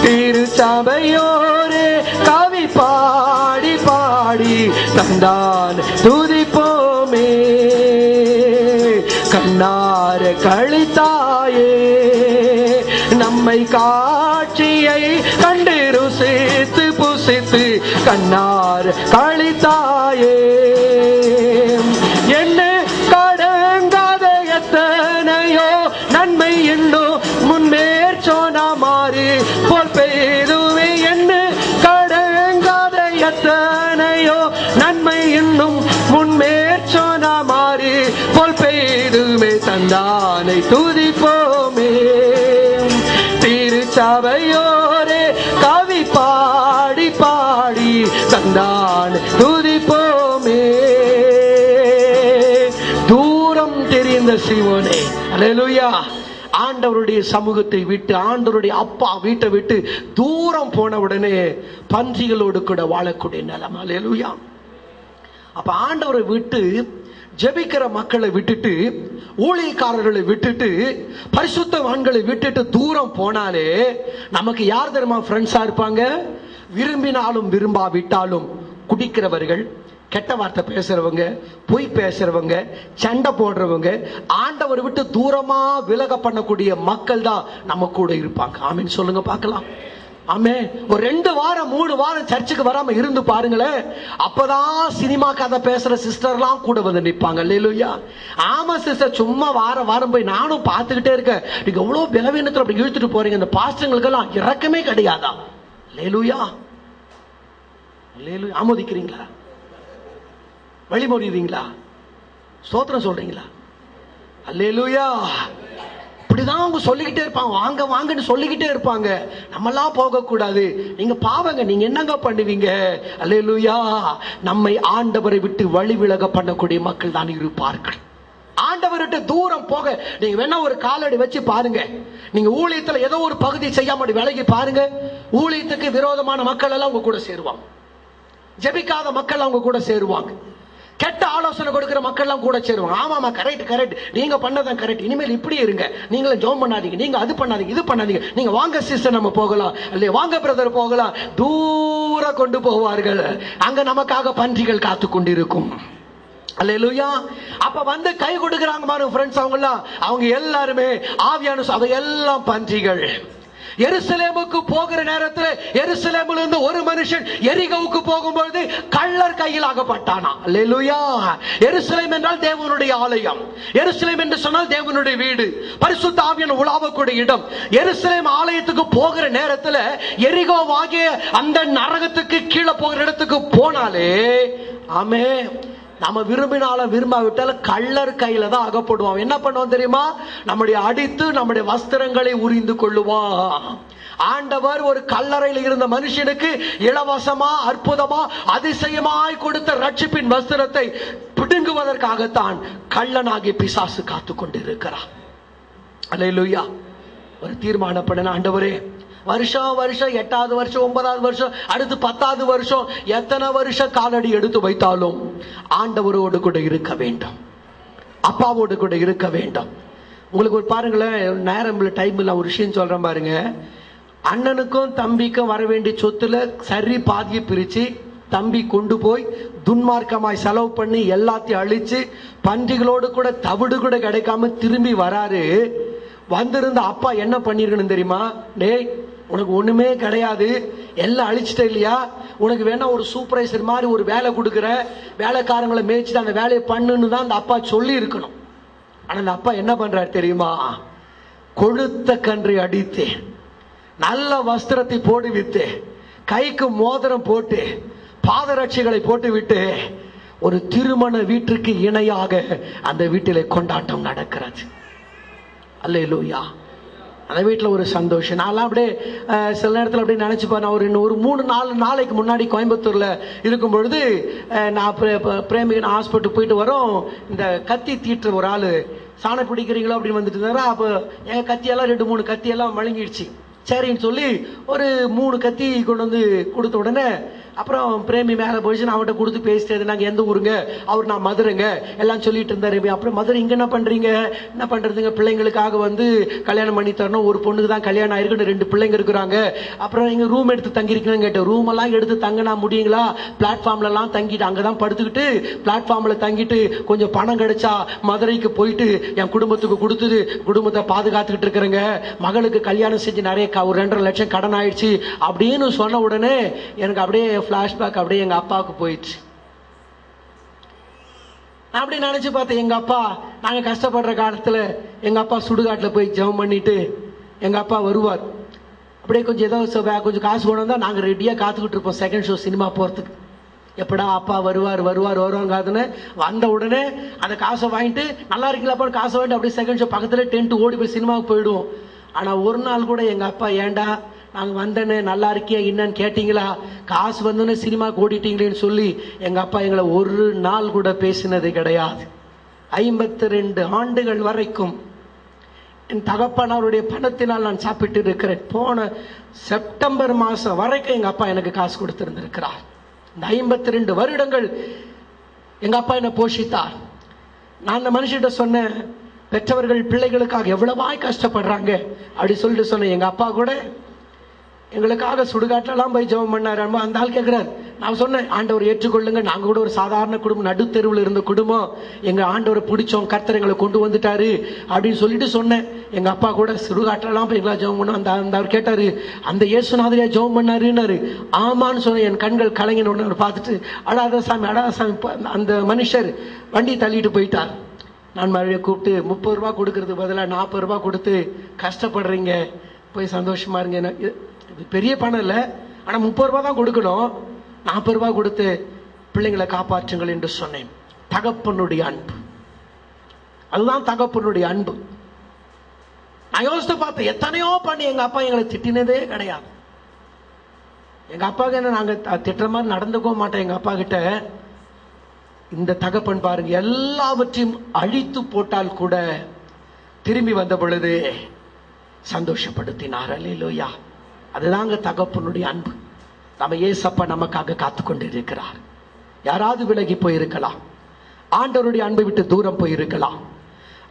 திருச்சபையோரே, கவி பாடி பாடி தந்தான் துதிப்போமே. கண்ணார கழித்தாயே நம்மை காட்சியை கண்டு ருசித்து புசித்து கண்ணார கழித்தாயே. என்ன கடங்காத எத்தனையோ நன்மை இன்னும் முன்னேற் சோனா மாறி போல் பெய்துவே. என்ன கடங்காத எத்தனையோ நன்மை இன்னும் முன்னேற் சோனா மாறி போல் பெய்துமே. தந்தானை துதிப்போமே திருச்சபையோரே, கவி பாடி பாடி தந்தான் துதிப்போமே. தூரம் தெரிந்த சீயோனே, அல்லேலூயா. ஆண்டவருடைய சமூகத்தை விட்டு, ஆண்டவருடைய அப்பா வீட்டை விட்டு தூரம் போன உடனே பன்றிகளோடு கூட வாழக்கூடிய நிலைமை. அல்லேலூயா. அப்ப ஆண்டவரை விட்டு ஜெபிக்கிற மக்களை விட்டுட்டு, ஊழியக்காரர்களை விட்டுட்டு, பரிசுத்தவான்களை விட்டுட்டு தூரம் போனாலே நமக்கு யார் தெரியுமா ஃப்ரெண்ட்ஸா இருப்பாங்க? விரும்பினாலும் விரும்பாவிட்டாலும் குடிக்கிறவர்கள், கெட்ட வார்த்தை பேசுறவங்க, பொய் பேசுறவங்க, சண்டை போடுறவங்க, ஆண்டவரை விட்டு தூரமா விலக பண்ணக்கூடிய மக்கள் தான் நம்ம கூட இருப்பாங்க. ஆமீன் சொல்லுங்க பார்க்கலாம். ஆமே. ஒரு 2 வாரம் 3 வாரம் சர்ச்சுக்கு வராம இருந்து பாருங்களேன், அப்பதான் சினிமா கதை பேசுற சிஸ்டர்லாம் கூட வந்து நிற்பாங்க. அல்லேலூயா. ஆமா சிஸ்டர், சும்மா வாரம் போய் நானும் பார்த்துக்கிட்டே இருக்கேன், நீங்க எவ்வளவு பலவீனத்துல அப்படி இழுத்துட்டு போறீங்க, இந்த பாஸ்டர்களுக்கெல்லாம் இறக்கமே கிடையாதா? அல்லேலூயா. அல்லேலூயா. ஆமோதிக்கிறீங்களா? வழிமொழிறீங்களா? ஸ்தோத்திரம் சொல்றீங்களா? அல்லேலூயா. இப்படிதான் அவங்க சொல்லிக்கிட்டே இருப்பாங்க, வாங்க வாங்கன்னு சொல்லிக்கிட்டே இருப்பாங்க. நம்மெல்லாம் போக கூடாது, நீங்க பாவங்க, நீங்க என்னங்க பண்ணுவீங்க? அல்லேலூயா. நம்மை ஆண்டவரை விட்டு வழி விலக பண்ணக்கூடிய மக்கள் தான் இருப்பார்கள். ஆண்டவர்கிட்ட தூரம் போக நீங்க வேணா ஒரு காலடி வச்சு பாருங்க. நீங்க ஊழியத்துல ஏதோ ஒரு பகுதி செய்யாம விலகி பாருங்க, ஊழியத்துக்கு விரோதமான மக்கள் எல்லாம் உங்க கூட சேருவாங்க. ஜெபிக்காத மக்கள் அவங்க கூட சேருவாங்க. கெட்ட ஆலோசனை கொடுக்கிற மக்கள் எல்லாம் கூட சேருவாங்க. ஆமாமா, கரெக்ட், நீங்க பண்ணதான் கரெக்ட், இனிமேல் இப்படி இருங்க, நீங்களும் ஜெபம் பண்ணாதீங்க, நீங்க அது பண்ணாதீங்க, இது பண்ணாதீங்க, நீங்க வாங்க சிஸ்டர் நம்ம போகலாம், இல்லையா வாங்க பிரதர் போகலாம், தூரம் கொண்டு போவார்கள். அங்க நமக்காக பன்றிகள் காத்து கொண்டிருக்கும். அல்லேலூயா. அப்ப வந்து கை கொடுக்கிறாங்க பாருங்க ஃப்ரெண்ட்ஸ், அவங்க எல்லாருமே ஆவியான எல்லாம் பன்றிகள். எருசலேமுக்கு போகிற நேரத்தில் எருசலேமில் இருந்து ஒரு மனுஷன் எரிகோவுக்கு போகும்போது கள்ளர் கையில் ஆகப்பட்டானா. அல்லேலூயா. எருசலேம் என்றால் தேவனுடைய ஆலயம், எருசலேம் என்று சொன்னால் தேவனுடைய வீடு, பரிசுத்த ஆவியான உலாவக்கூடிய இடம். எருசலேம் ஆலயத்துக்கு போகிற நேரத்தில் எரிகோவாகிய அந்த நரகத்துக்கு கீழே போகிற இடத்துக்கு போனாலே, ஆமே, நம்ம விரும்பினாலும் விரும்பாவிட்டாலும் கள்ளர் கையில தான் அகப்படுவோம். என்ன பண்ணுவோம் தெரியுமா? நம்முடைய அடித்து நம்முடைய வஸ்திரங்களை உரிந்து கொள்ளுவான். ஆண்டவர் ஒரு கல்லறையில் இருந்த மனுஷனுக்கு இலவசமா அற்புதமா அதிசயமாய் கொடுத்த ரட்சிப்பின் வஸ்திரத்தை பிடுங்குவதற்காகத்தான் கள்ளனாகிய பிசாசு காத்து கொண்டிருக்கிறான். அல்லேலூயா. ஒரு தீர்மானம் பண்ண, ஆண்டவரே, வருஷம் 8வது வருஷம் 9வது வருஷம் அடுத்து 10வது வருஷம் எத்தனை வருஷம் காலடி எடுத்து வைத்தாலும் ஆண்டவரோடு கூட இருக்க வேண்டும், அப்பாவோடு கூட இருக்க வேண்டும். உங்களுக்கு ஒரு பாருங்களேன், நேரம் இல்லை, டைம் இல்லை, ஒரு விஷயம் சொல்றேன் பாருங்க. அண்ணனுக்கும் தம்பிக்கும் வர வேண்டிய சொத்துல சரி பாதியை பிரிச்சு தம்பி கொண்டு போய் துன்மார்க்கமாய் செலவு பண்ணி எல்லாத்தையும் அழிச்சு பன்றிகளோடு கூட தவிடு கூட கிடைக்காம திரும்பி வராரு. வந்திருந்த அப்பா என்ன பண்ணிருக்கணும் தெரியுமா? டேய், உனக்கு ஒண்ணுமே கிடையாது, எல்லாம் அழிச்சிட்ட இல்லையா, உனக்கு வேணா ஒரு சூப்பர்வைசர் மாதிரி ஒரு வேலை கொடுக்குற, வேலைக்காரங்களை மேய்ச்சிட்டு அந்த வேலையை பண்ணுன்னு தான் அந்த அப்பா சொல்லி இருக்கணும். ஆனா அந்த அப்பா என்ன பண்றாரு தெரியுமா? கொழுத்த கன்றை அடித்து, நல்ல வஸ்திரத்தை போட்டு விட்டு, கைக்கு மோதிரம் போட்டு, பாதரட்சிகளை போட்டு விட்டு, ஒரு திருமண வீட்டிற்கு இணையாக அந்த வீட்டிலே கொண்டாட்டம் நடக்கிறது. அல்லேலூயா. அந்த வீட்டில் ஒரு சந்தோஷம். நான்லாம் அப்படியே சில நேரத்தில் அப்படியே நினச்சிப்பேன். நான் ஒரு 3-4 நாளைக்கு முன்னாடி கோயம்புத்தூரில் இருக்கும் பொழுது நான் பிரேமிகன் ஹாஸ்பிட்டல் போயிட்டு வரோம். இந்த கத்தி தீட்டுற ஒரு ஆள், சாணம் பிடிக்கிறீங்களோ அப்படின்னு வந்துட்டு இருந்தாரா. அப்போ எங்கள் கத்தியெல்லாம் 2-3 கத்தியெல்லாம் மழுங்கிடுச்சு. சரின்னு சொல்லி ஒரு 3 கத்தி கொண்டு வந்து கொடுத்த உடனே அப்புறம் பிரேமி மேலே போயிடுச்சு. நான் அவன்கிட்ட கொடுத்து பேசிட்டது, நாங்கள் எந்த ஊருங்க, அவர் நான் மதுரைங்க எல்லாம் சொல்லிட்டு இருந்தாரு. அப்புறம் மதுரை இங்கே என்ன பண்ணுறீங்க, என்ன பண்ணுறதுங்க, பிள்ளைங்களுக்காக வந்து கல்யாணம் பண்ணி தரணும், ஒரு பொண்ணுக்கு தான் கல்யாணம் ஆயிருக்குன்னு 2 பிள்ளைங்க இருக்கிறாங்க. அப்புறம் இங்கே ரூம் எடுத்து தங்கிருக்கீங்கன்னு கேட்டேன். ரூமெல்லாம் எடுத்து தங்கினா முடியுங்களா, பிளாட்ஃபார்ம்லலாம் தங்கிட்டு அங்கே தான் படுத்துக்கிட்டு பிளாட்ஃபார்மில் தங்கிட்டு கொஞ்சம் பணம் கிடைச்சா மதுரைக்கு போயிட்டு என் குடும்பத்துக்கு கொடுத்துட்டு குடும்பத்தை பாதுகாத்துக்கிட்டு இருக்கிறேங்க. மகளுக்கு கல்யாணம் செஞ்சு நிறைய ஒரு 2.5 லட்சம் கடன் ஆயிடுச்சு அப்படின்னு சொன்ன உடனே எனக்கு அப்படியே ஃபிளாஷ்பேக் அப்படியே எங்க அப்பாவுக்கு போயிடுச்சு. நான் அப்படி நினைச்சு பார்த்தேன், எங்க அப்பா நாங்க கஷ்டப்படுற காலத்துல எங்க அப்பா சுடுகாட்டுல போய் ஜெபம் பண்ணிட்டு எங்க அப்பா வருவார். அப்படியே கொஞ்சம் ஏதோ கொஞ்சம் காசு கொண்டு வந்தா நாங்க ரெடியா காத்துக்கிட்டு இருப்போம் செகண்ட் ஷோ சினிமா போறதுக்கு. எப்படா அப்பா வருவாங்க. வந்த உடனே அந்த காசை வாங்கிட்டு நல்லா இருக்கீங்களா காசை வாங்கிட்டு அப்படியே செகண்ட் ஷோ பக்கத்துல டென்ட் ஓடி போய் சினிமாவுக்கு போயிடுவோம். ஆனா ஒரு நாள் கூட எங்க அப்பா ஏண்டா நாங்க வந்தேன்னு நல்லா இருக்கியா என்னன்னு கேட்டீங்களா, காசு வந்தோன்னு சினிமாவுக்கு ஓடிட்டீங்களேன்னு சொல்லி எங்க அப்பா எங்களை ஒரு நாள் கூட பேசினது கிடையாது. 52 ஆண்டுகள் வரைக்கும் என் தகப்பனாருடைய பணத்தினால் நான் சாப்பிட்டு இருக்கிறேன். போன செப்டம்பர் மாசம் வரைக்கும் எங்க அப்பா எனக்கு காசு கொடுத்திருந்திருக்கிறார். இந்த 52 வருடங்கள் எங்க அப்பா என்னை போஷித்தார். நான் அந்த மனுஷிட்ட சொன்னேன், பெற்றவர்கள் பிள்ளைகளுக்காக எவ்வளவாய் கஷ்டப்படுறாங்க அப்படி சொல்லிட்டு சொன்னேன். எங்க அப்பா கூட எங்களுக்காக சுடுகாட்டெல்லாம் போய் ஜெபம் பண்ணாரு. அந்த ஆள் கேட்கிறார். நான் சொன்னேன், ஆண்டவர் ஏற்றுக்கொள்ளுங்க, நாங்க கூட ஒரு சாதாரண குடும்பம், நடுத்தெருவில் இருந்த குடும்பம், எங்க ஆண்டவரை பிடிச்சோம், கர்த்தர் எங்களை கொண்டு வந்துட்டாரு அப்படின்னு சொல்லிட்டு சொன்னேன். எங்க அப்பா கூட சுடுகாட்டெல்லாம் போய் எங்களா ஜெபம் பண்ணோம். அந்த அவர் கேட்டாரு, அந்த இயேசுநாதரியா ஜெபம் பண்ணாருன்னாரு. ஆமான்னு சொன்னேன். என் கண்கள் கலங்கின உடனே பார்த்துட்டு அடாத சாமி. அந்த மனுஷர் வண்டி தள்ளிட்டு போயிட்டார். நான் மறுபடியும் கூப்பிட்டு 30 ரூபா கொடுக்கறதுக்கு பதிலாக 40 ரூபா கொடுத்து கஷ்டப்படுறீங்க, போய் சந்தோஷமா இருங்க. இது பெரிய பணம் இல்லை, ஆனா 30 ரூபா தான் கொடுக்கணும். 40 ரூபா கொடுத்து பிள்ளைங்களை காப்பாற்றுங்கள் என்று சொன்னேன். தகப்பனுடைய அன்பு, அதுதான் தகப்பனுடைய அன்பு. நான் யோசித்து பார்த்தேன், எத்தனையோ பண்ணி எங்க அப்பா எங்களை திட்டினதே கிடையாது. எங்க அப்பாவுக்கு என்ன நாங்க திட்டுற மாதிரி நடந்துக்க மாட்டோம். எங்க அப்பா கிட்ட இந்த தகப்பன் பாருங்க, எல்லாவற்றையும் அழித்து போட்டால் கூட திரும்பி வந்த பொழுது சந்தோஷப்படுத்தினார். அல்லேலூயா. அதுதாங்க தகப்பனுடைய அன்பு. நம்ம ஏசப்பா நமக்காக காத்து கொண்டு இருக்கிறார். யாராவது விலகி போயிருக்கலாம், ஆண்டவருடைய அன்பை விட்டு தூரம் போயிருக்கலாம்,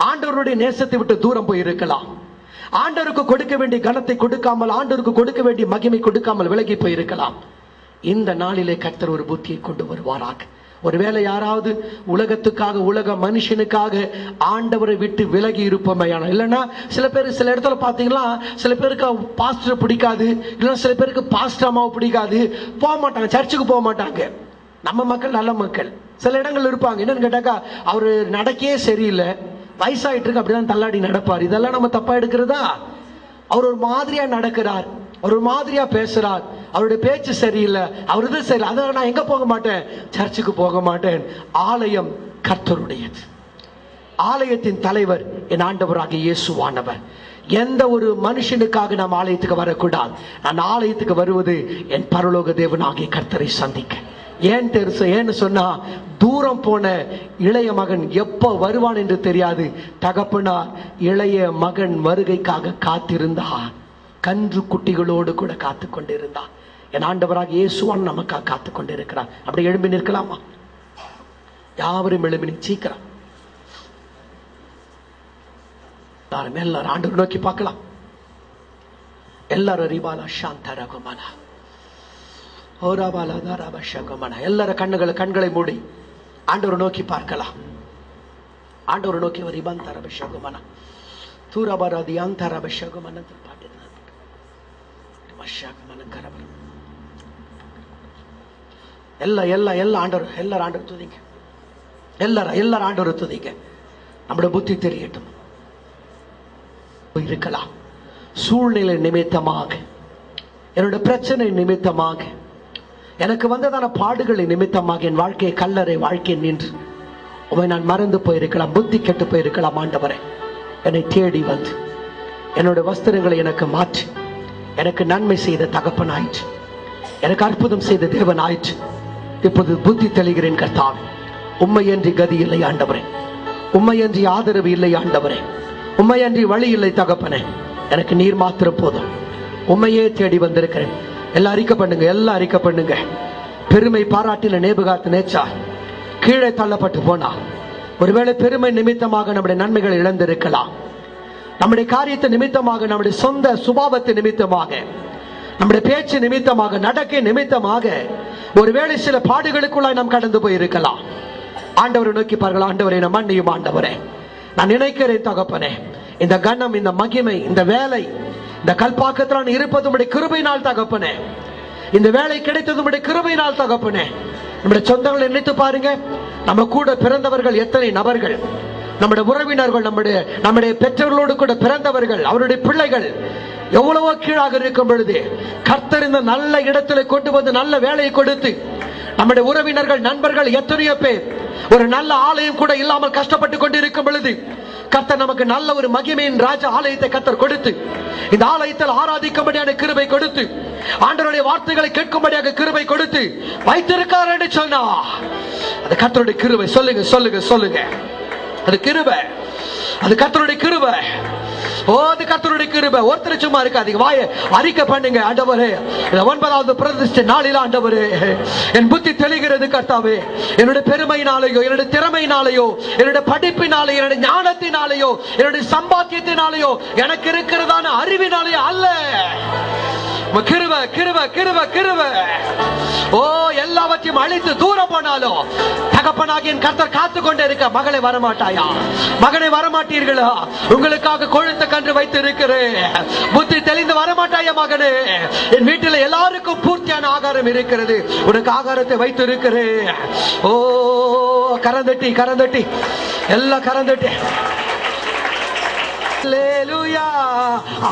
ஆண்டவருடைய நேசத்தை விட்டு தூரம் போயிருக்கலாம், ஆண்டவருக்கு கொடுக்க வேண்டிய கனத்தை கொடுக்காமல், ஆண்டவருக்கு கொடுக்க வேண்டிய மகிமை கொடுக்காமல் விலகி போயிருக்கலாம். இந்த நாளிலே கர்த்தர் ஒரு புத்தியை கொண்டு வருவாராக. ஒருவேளை யாராவது உலகத்துக்காக, உலக மனுஷனுக்காக ஆண்டவரை விட்டு விலகி இருப்போமே. இல்லைன்னா சில பேர் சில இடத்துல பார்த்தீங்கன்னா சில பேருக்கு பாஸ்டர் பிடிக்காது, இல்லைன்னா சில பேருக்கு பாஸ்டர் அம்மாவை பிடிக்காது, போக மாட்டாங்க, சர்ச்சுக்கு போக மாட்டாங்க. நம்ம மக்கள் நல்ல மக்கள். சில இடங்கள் இருப்பாங்க, என்னன்னு கேட்டாக்கா அவரு நடக்கையே சரியில்லை, வயசாயிட்டு இருக்கு, அப்படிதான் தள்ளாடி நடப்பார். இதெல்லாம் நம்ம தப்பா எடுக்கிறதா? அவர் ஒரு மாதிரியா நடக்கிறார், அவர் ஒரு மாதிரியா பேசுறார், அவருடைய பேச்சு சரியில்லை, அவரது சரி, அதனால நான் எங்க போக மாட்டேன், சர்ச்சுக்கு போக மாட்டேன். ஆலயம் கர்த்தருடையது. ஆலயத்தின் தலைவர் என் ஆண்டவராக இயேசுவானவர். எந்த ஒரு மனுஷனுக்காக நாம் ஆலயத்துக்கு வரக்கூடாது. நான் ஆலயத்துக்கு வருவது என் பரலோக தேவனாகிய கர்த்தரை சந்திக்க. ஏன்னு சொன்னா, தூரம் போன இளைய மகன் எப்ப வருவான் என்று தெரியாது. தகப்பனார் இளைய மகன் வருகைக்காக காத்திருந்தார். கன்று குட்டிகளோடு கூட காத்து கொண்டிருந்தார். என் ஆண்டவராக இயேசுவான் நமக்காக காத்து கொண்டிருக்கிறார். அப்படி எழும்பி நிற்கலாமா? யாவரும் எழும்பி சீக்கிரம் எல்லாரும் ஆண்டவர் நோக்கி பார்க்கலாம். எல்லாரும் ரிபாலா சாந்த ரகுமனா ஓராபாலா தாராபஷகுமனா. எல்லாரும் கண்களை மூடி ஆண்டவர் நோக்கி பார்க்கலாம். ஆண்டவர் நோக்கி ரிபான் தரபஷகுமனா தூராபாராதி ஆந்தரபஷகுமனா பாட்டு எல்லாம் ஆண்டவர், எல்லாரும் ஆண்டவர் துதிங்க. எல்லாரும் ஆண்டவர் துதிங்க. நம்முடைய புத்தி தெரியட்டும். இருக்கலாம் சூழ்நிலை நிமித்தமாக, என்னுடைய பிரச்சனை நிமித்தமாக, எனக்கு வந்ததான பாடுகளை நிமித்தமாக என் வாழ்க்கையை கல்லறை வாழ்க்கை நின்று உமை நான் மறந்து போயிருக்கலாம், புத்தி கெட்டு போயிருக்கலாம். ஆண்டவரே என்னை தேடி வந்து என்னோட வஸ்திரங்களை எனக்கு மாற்றி எனக்கு நன்மை செய்த தகப்பன் ஆயிற்று, எனக்கு அற்புதம் செய்த தேவன் ஆயிற்று. இப்போது புத்தி தெளிகிறேன் கர்த்தாவே. உம்மையன்றி கதி இல்லை ஆண்டவரே, உம்மையன்றி ஆதரவு இல்லை ஆண்டவரே, உம்மையன்றி வழி இல்லை தகப்பனே. எனக்கு நீர் மாத்திரம் போதும். உம்மையே தேடி வந்திருக்கிறேன். எல்லாம் அறிக்கை பண்ணுங்க, எல்லாம் அறிக்கை பண்ணுங்க. பெருமை பாராட்டின நேபுகாத் நேச்சார் கீழே தள்ளப்பட்டு போனா. ஒருவேளை பெருமை நிமித்தமாக நம்முடைய நன்மைகளை இழந்திருக்கலாம். நம்முடைய காரியத்தை நிமித்தமாக, நம்முடைய சொந்த சுபாவத்தை நிமித்தமாக, நம்முடைய பேச்சு நிமித்தமாக, நடக்கை நிமித்தமாக ஒருவேளை சில பாடுகளுக்குள்ளாய் நாம் கடந்து போயிருக்கலாம். ஆண்டவரை நோக்கி பாருங்கள். ஆண்டவரை நான் மன்னியும் ஆண்டவரே. நான் நினைக்கிறேன் தகப்பனே, இந்த கனம், இந்த மகிமை, இந்த வேலை, இந்த கல்பாக்கத்தில் நான் இருப்பது உம்முடைய கிருபையினால் தகப்பனே. இந்த வேலை கிடைத்தது உம்முடைய கிருபையினால் தகப்பனே. நம்முடைய சொந்தங்களை நினைத்து பாருங்க. நம்ம கூட பிறந்தவர்கள் எத்தனை நபர்கள், நம்முடைய உறவினர்கள், நம்முடைய பெற்றோர்களோடு கூட பிறந்தவர்கள், அவருடைய பிள்ளைகள் எவ்வளவோ கீழாக இருக்கும் பொழுது கர்த்தர் இந்த நல்ல இடத்துல கொண்டு வந்து நல்ல வேலையை கொடுத்து, நம்முடைய உறவினர்கள், நண்பர்கள் எத்தனையோ பேர் ஒரு நல்ல ஆலயம் கூட இல்லாமல் கஷ்டப்பட்டு கொண்டு இருக்கும் பொழுது கர்த்தர் நமக்கு நல்ல ஒரு மகிமையின் ராஜ ஆலயத்தை கர்த்தர் கொடுத்து, இந்த ஆலயத்தில் ஆராதிக்கும்படியான கிருபை கொடுத்து, ஆண்டவருடைய வார்த்தைகளை கேட்கும்படியாக கிருபை கொடுத்து வைத்திருக்கார் என்று சொன்னா அது கர்த்தருடைய கிருபை. சொல்லுங்க சொல்லுங்க சொல்லுங்க. அது கிருபை, அது கர்த்தருடைய கிருபை. ஓ, அது கர்த்தருடைய கிருபை. ஒருத்தர் சும்மா இருக்காதீங்க, வாயை அறிக்கை பண்ணுங்க. ஆண்டவரே, இந்த 9வது பிரதிஷ்டை நாளில் ஆண்டவரே, என் புத்தி தெளிகிறது கர்த்தாவே. என்னுடைய பெருமையினாலேயோ, என்னுடைய திறமையினாலேயோ, என்னுடைய படிப்பினாலேயோ, என்னுடைய ஞானத்தினாலேயோ, என்னுடைய சம்பாத்தியத்தினாலேயோ, எனக்கு இருக்கிறதான அறிவினாலேயோ அல்ல. கிருபை கிருபை கிருபை கிருபை. ஓ, எல்லாவற்றையும் அழித்து தூரம் போனாலும் தகப்பனாகிய என் கர்த்தர் காத்து கொண்டே இருக்க. மகளை வரமாட்டாயா? மகனை வரமாட்டீர்களா? உங்களுக்காக கொழுத்த கன்று வைத்து இருக்கிறேன். புத்தி தெளிந்து வரமாட்டாயா மகனே? என் வீட்டில் எல்லாருக்கும் பூர்த்தியான ஆகாரம் இருக்கிறது, உனக்கு ஆகாரத்தை வைத்து இருக்கிறேன். ஓ, கரந்தட்டி கரந்தட்டி எல்லாம் கரந்தட்டி. அல்லேலூயா,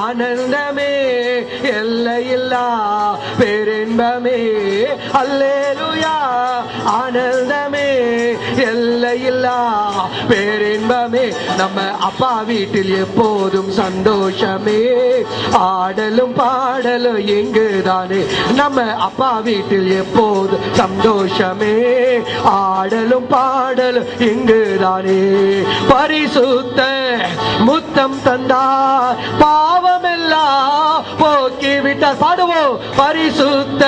ஆனந்தமே எல்லையில்லா பேரின்பமே. அல்லேலூயா, ஆனந்தமே எல்லையில்லா பேரின்பமே. நம்ம அப்பா வீட்டில் எப்போதும் சந்தோஷமே, ஆடலும் பாடலும் எங்குதானே. நம்ம அப்பா வீட்டில் எப்போதும் சந்தோஷமே, ஆடலும் பாடலும் எங்குதானே. பரிசுத்த முத்தம் தந்தார், பாவமெல்லாம் போக்கி விட்டார். பாடுவோம். பரிசுத்த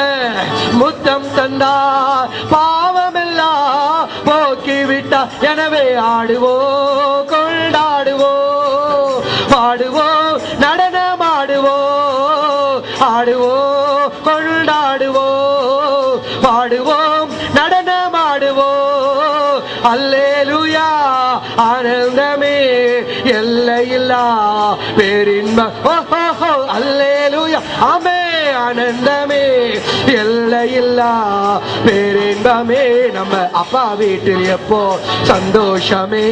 முத்தம் தந்தார், பாவமெல்லாம் போக்கி விட்டார். எனவே ஆடுவோம், கொண்டாடுவோம், பாடுவோம், நடனமாடுவோம், ஆடுவோம், கொண்டாடுவோம், பாடுவோம், நடனமாடுவோம். அல்லேலூயா, ஆனந்தமே எல்லையில்லா பேரின்பம். அல்லேலூயா, ஆமே. ஆனந்தமே எல்லையில்லா பேரின்பமே. நம்ம அப்பா வீட்டில் எப்போ சந்தோஷமே,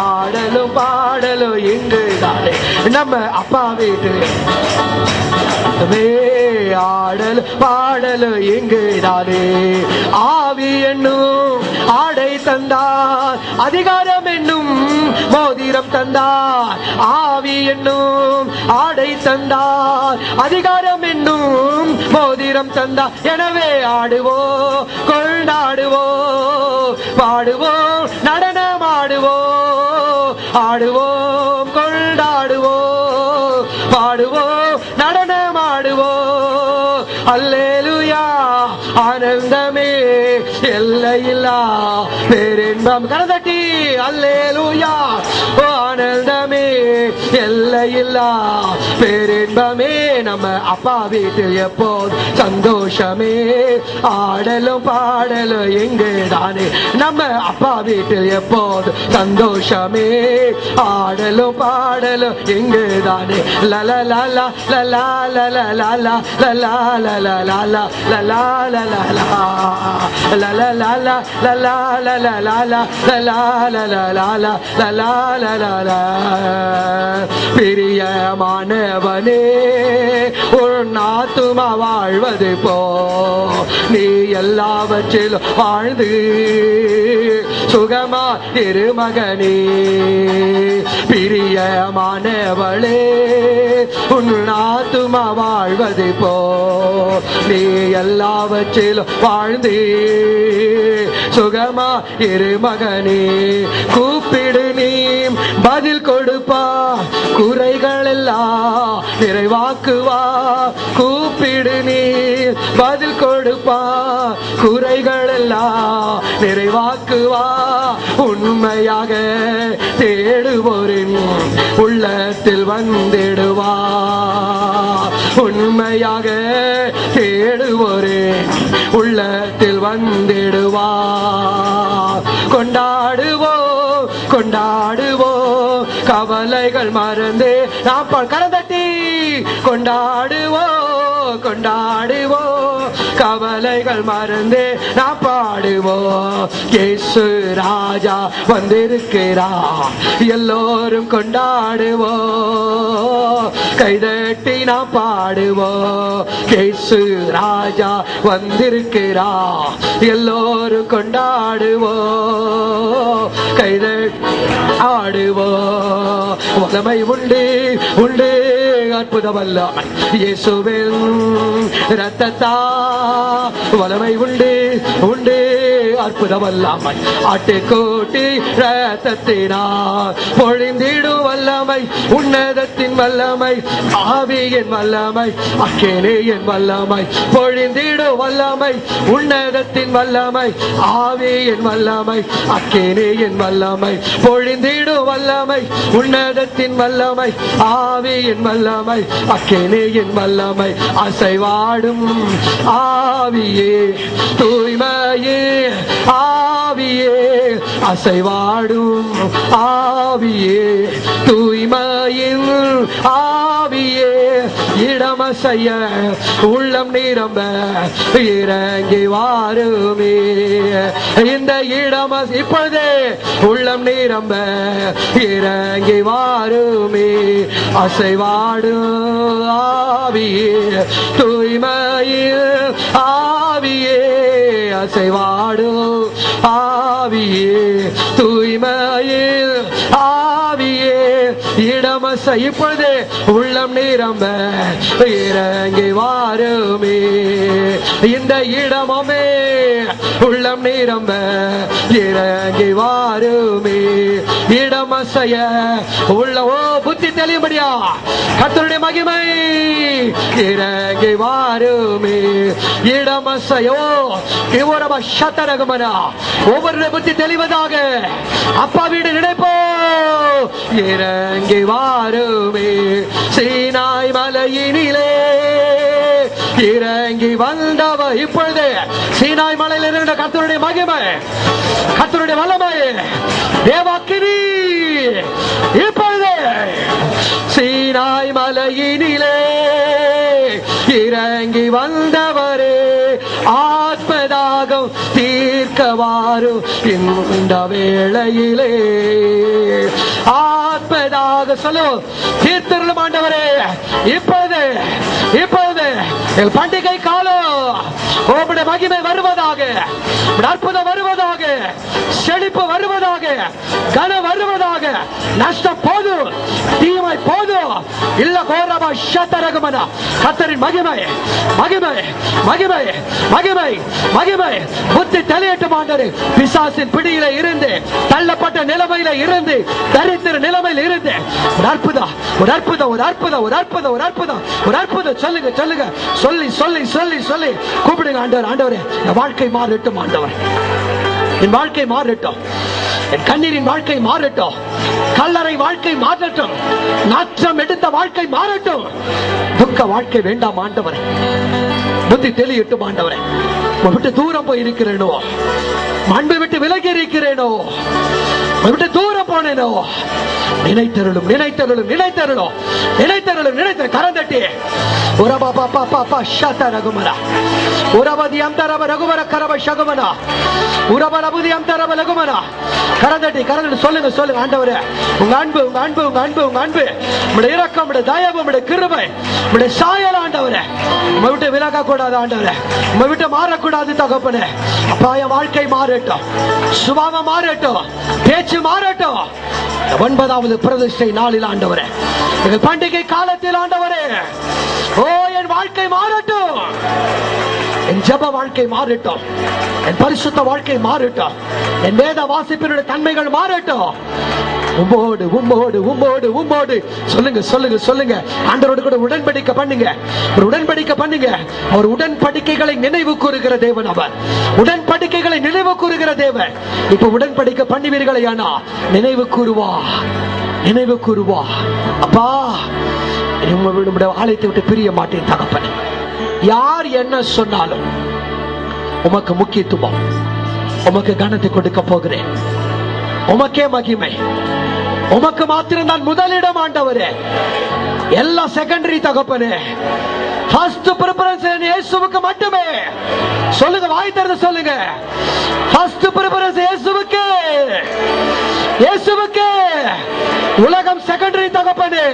ஆடலும் பாடலும் இங்குதானே. நம்ம அப்பா வீட்டில் ஆடல் பாடலும் இங்குதானே. ஆவி என்னும் ஆடை தந்தார், அதிகாரம் என்னும் மோதிரம் தந்தார். ஆவி என்னும் ஆடை தந்தார், அதிகாரம் என்னும் மோதிரம் தந்தார். எனவே ஆடுவோம், கொண்டாடுவோம், பாடுவோம், நடனமாடுவோம், ஆடுவோம், கொண்டாடுவோம், பாடுவோம், நடனமாடுவோம். அல்லேலூயா, ஆனந்தமே எல்லையில்லா பேரின்பம். கரதட்டி அல்லேலூயா. ஆனந்தமே எல்லையில்லா பேரின்பமே. நம்ம அப்பா வீட்டில் எப்போது சந்தோஷமே, ஆடலும் பாடலும் எங்குதானே. நம்ம அப்பா வீட்டில் எப்போது சந்தோஷமே, ஆடலும் பாடலும் எங்குதானே. லலா லலா லலா லலா லலா லலா லலா லலா லலா லலா லலா லலா லலா லலா லலா லலா. பிரியமானவனே, உன் ஆத்துமா வாழ்வது போ, நீ எல்லாவற்றிலும் வாழ்ந்து சுகமா இரு மகனே. பிரியமானவளே உன் ஆத்துமா வாழ்வது போ நீ எல்லாவற்றிலும் வாழ்ந்தே சுகமா இரு மகனே. கூப்பிடு நீ பதில் கொடுப்பா குறைகள் எல்லாம் நிறைவாக்குவா. கூப்பிடு நீ பதில் கொடுப்பா குறைகள் எல்லாம் நிறைவாக்குவா. உண்மையாக தேடுவோரின் உள்ளத்தில் வந்திடுவா. உண்மையாக தேடுவோரின் உள்ளத்தில் வந்திடுவா. கொண்டாடுவோம் கொண்டாடுவோம் கவலைகள் மறந்து நாம் கரந்தட்டி கொண்டாடுவோம் கொண்டாடுவோம் கவலைகள் மறந்து நாம் பாடுவோம். இயேசு ராஜா வந்திருக்கிறார் எல்லோரும் கொண்டாடுவோம். கைதட்டி நாம் பாடுவோம். இயேசு ராஜா வந்திருக்கிறார் எல்லோரும் கொண்டாடுவோம். கைதட்டி ஆடுவோம். வல்லமை உண்டு உண்டு அற்புத வல்லமை இயேசுவின் இரத்தத்தா. வல்லமை உண்டு உண்டு அற்புத வல்லமை ஆட்டுக்கோட்டி இரத்தத்தினால் பொழிந்திடும் வல்லமை. உன்னதத்தின் வல்லமை ஆவியின் வல்லமை அக்கினியின் வல்லமை பொழிந்திடும் வல்லமை. உன்னதத்தின் வல்லமை ஆவியின் வல்லமை அக்கினியின் வல்லமை பொழிந்திடும் வல்லமை. உன்னதத்தின் வல்லமை ஆவியின் வல்லமை அக்கினியின் வல்லமை. அசைவாடும் ஆவியே தூய்மையே ஆவியே அசைவாடும் ஆவியே தூய்மையின் ஆவியே இடமசைய உள்ளம் நிரம்ப இறங்கி வாருமே. இந்த இடம் இப்பொழுதே உள்ளம் நிரம்ப இறங்கி வாருமே. அசைவாடும் ஆவியே தூய்மையில் ஆவியே அசைவாடும் ஆவியே தூய்மையில் ஆவியே இடமசை இப்பொழுது உள்ளம் நிரம்ப இறங்கி வாருமே. இந்த இடமுமே உள்ளம் நிரம்ப இறங்கி வாருமே. இடமசைய உள்ள ஓ புத்தி தெளியும்படியா கர்த்தருடைய மகிமை இறங்கி வாருமே. இடமசையோ இவரப சத்தரகமனா ஒவ்வொரு புத்தி தெளிவதாக அப்பா வீடு நினைப்போ இறங்கி வாருமே. சீனாய் மலையினிலே இறங்கி வந்தவ இப்பொழுது சீனாய் மலையில் இருந்த கர்த்தருடைய மகிமை கர்த்தருடைய வல்லமை தேவாக்கினி இப்பொழுது சீனாய் மலையினிலே இறங்கி வந்தவரே ஆத்மதாகம் தீர்க்கவாறு இந்த வேளையிலே ஆத்மதாக சொல்லு தீர்த்தருளும் ஆண்டவரே. இப்பொழுது இப்பொழுது பண்டிகை காலம் உம்முடைய மகிமை வருவதாக அற்புதம் வருவதாக செழிப்பு வருவதாக கனம் வருவதாக. நஷ்டம் போதும் தீமை போதும் இல்ல கோரமா சத்தரகமனா கர்த்தரின் மகிமை மகிமை மகிமை மகிமை மகிமை புத்தி தெளியட்டும் ஆண்டவரே. பிசாசின் பிடியில இருந்து தள்ளப்பட்ட நிலைமையில இருந்து தரித்திர நிலைமையில இருந்து ஒரு அற்புதம் ஒரு அற்புதம் ஒரு அற்புதம் ஒரு அற்புதம் ஒரு அற்புதம் ஒரு அற்புதம் சொல்லுங்க சொல்லுங்க சொல்லி சொல்லி சொல்லி சொல்லி கூப்பிடுங்க. ஆண்டவர் ஆண்டவரே என் வாழ்க்கை மாறட்டும் ஆண்டவர். என் வாழ்க்கை மாறட்டும். என் கண்ணீரின் வாழ்க்கை மாறட்டும். கல்லறை வாழ்க்கை மாறட்டும். நாற்றம் எடுத்த வாழ்க்கை மாறட்டும். துக்க வாழ்க்கை வேண்டாம் ஆண்டவரே. புத்தி தெளியட்டும் ஆண்டவரே. விட்டு தூரம் போய் இருக்கிறேனோ அன்பை விட்டு விலகி இருக்கிறேனோ விட்டு தூரம் போனேனோ நினைத்தருளும் நினைத்தருளும் நினைத்தருளும் நினைத்தருளும் நினைத்த கரந்தட்டி ஒரு பாப்பா பாப்பா ஷாத்தா ரகுமரா உரபதி அந்தரப ரகுவர கரப சகுமனா உரபலபுதி அந்தரப லகுமனா. கரந்தட்டி சொல்லுங்க சொல்லுங்க. ஆண்டவரே, உங்க அன்பு உங்க அன்பு உங்க அன்பு உங்க அன்பு, உங்களுடைய இரக்கம், உங்களுடைய தயவு, உங்களுடைய கிருபை, உங்களுடைய சாயல் ஆண்டவரே, உங்க விட்டு விலக கூடாது ஆண்டவரே, உங்க விட்டு மாறக்கூடாது தகப்பனே. அப்பா, என் வாழ்க்கை மாறட்டும், சுபாவம் மாறட்டும், பேச்சு மாறட்டும். 9வது பிரதிஷ்டை நாளில் ஆண்டவரே, எங்கள் பண்டிகை காலத்தில் ஆண்டவரே, ஓ என் வாழ்க்கை மாறட்டும், என் ஜெப வாழ்க்கை மாறட்டும், என் பரிசுத்த வாழ்க்கை மாறட்டும், என் வேத வாசிப்பினுடைய தன்மைகள் மாறட்டும். உம்மோடு உம்மோடு உம்மோடு உம்மோடு சொல்லுங்க சொல்லுங்க சொல்லுங்க. ஆண்டவரோடு கூட உடன்படிக்கை பண்ணுங்க, ஒரு உடன்படிக்கை பண்ணுங்க. அவர் உடன்படிக்கைகளை நினைவு கூறுகிற தேவன், அவர் உடன்படிக்கைகளை நினைவு கூறுகிற தேவன். இப்ப உடன்படிக்கை பண்ணுவீர்களே, ஆனா நினைவு கூறுவா, நினைவு கூறுவா. அப்பா, உங்களுடைய ஆலயத்தை விட்டு பிரிய மாட்டேன் தகப்பனே. யார் என்ன சொன்னாலும் உமக்கு முக்கியத்துவம், உமக்கு கனத்தை கொடுக்க போகிறேன். உமக்கே மகிமை, உமக்கு மாத்திரம் தான் முதலிடம் ஆண்டவரே. எல்லாம் செகண்டரி தகப்பனே. ஃபர்ஸ்ட் பிரிஃபரன்ஸ் இயேசுவுக்கு மட்டுமே. சொல்லுங்க, வாய் திறந்து சொல்லுங்க. ஃபர்ஸ்ட் பிரிஃபரன்ஸ் இயேசுவுக்கு, இயேசுவுக்கு. உலகம் செகண்டரி தகப்பனே,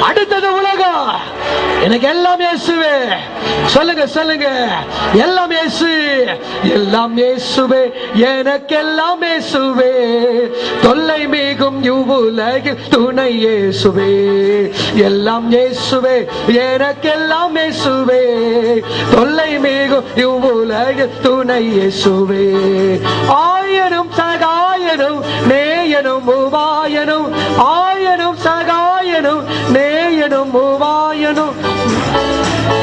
அடுத்தது உலகம். எனக்கு எல்லாம் இயேசுவே. சொல்லுங்க சொல்லுங்க, எல்லாம் இயேசு, எல்லாம் இயேசுவே, எனக்கு எல்லாம் இயேசுவே. தொல்லை மிகும் இவ்வுலகில் துணை இயேசுவே. எல்லாம் இயேசுவே, எனக்கு எல்லாம் இயேசுவே. தொல்லை மிகும் இவ்வுலகில் துணை இயேசுவே. ஆயனும் சகாயனும் நேயனும் உபாயனும், ஆயனும் சகாயனும் நேயனும் உபாயனும்,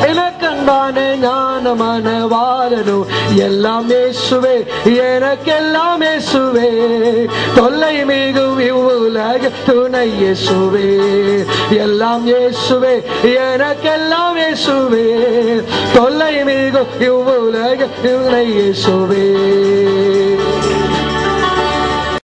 எனக்கன்பான ஞானமான வாழனும். எல்லாம் இயேசுவே, எனக்கெல்லாம் இயேசுவே. தொல்லை மிகும் இவ்வுலக துணை இயேசுவே. எல்லாம் இயேசுவே, எனக்கெல்லாம் இயேசுவே. தொல்லை மிகும் இவ்வுலக துணை இயேசுவே.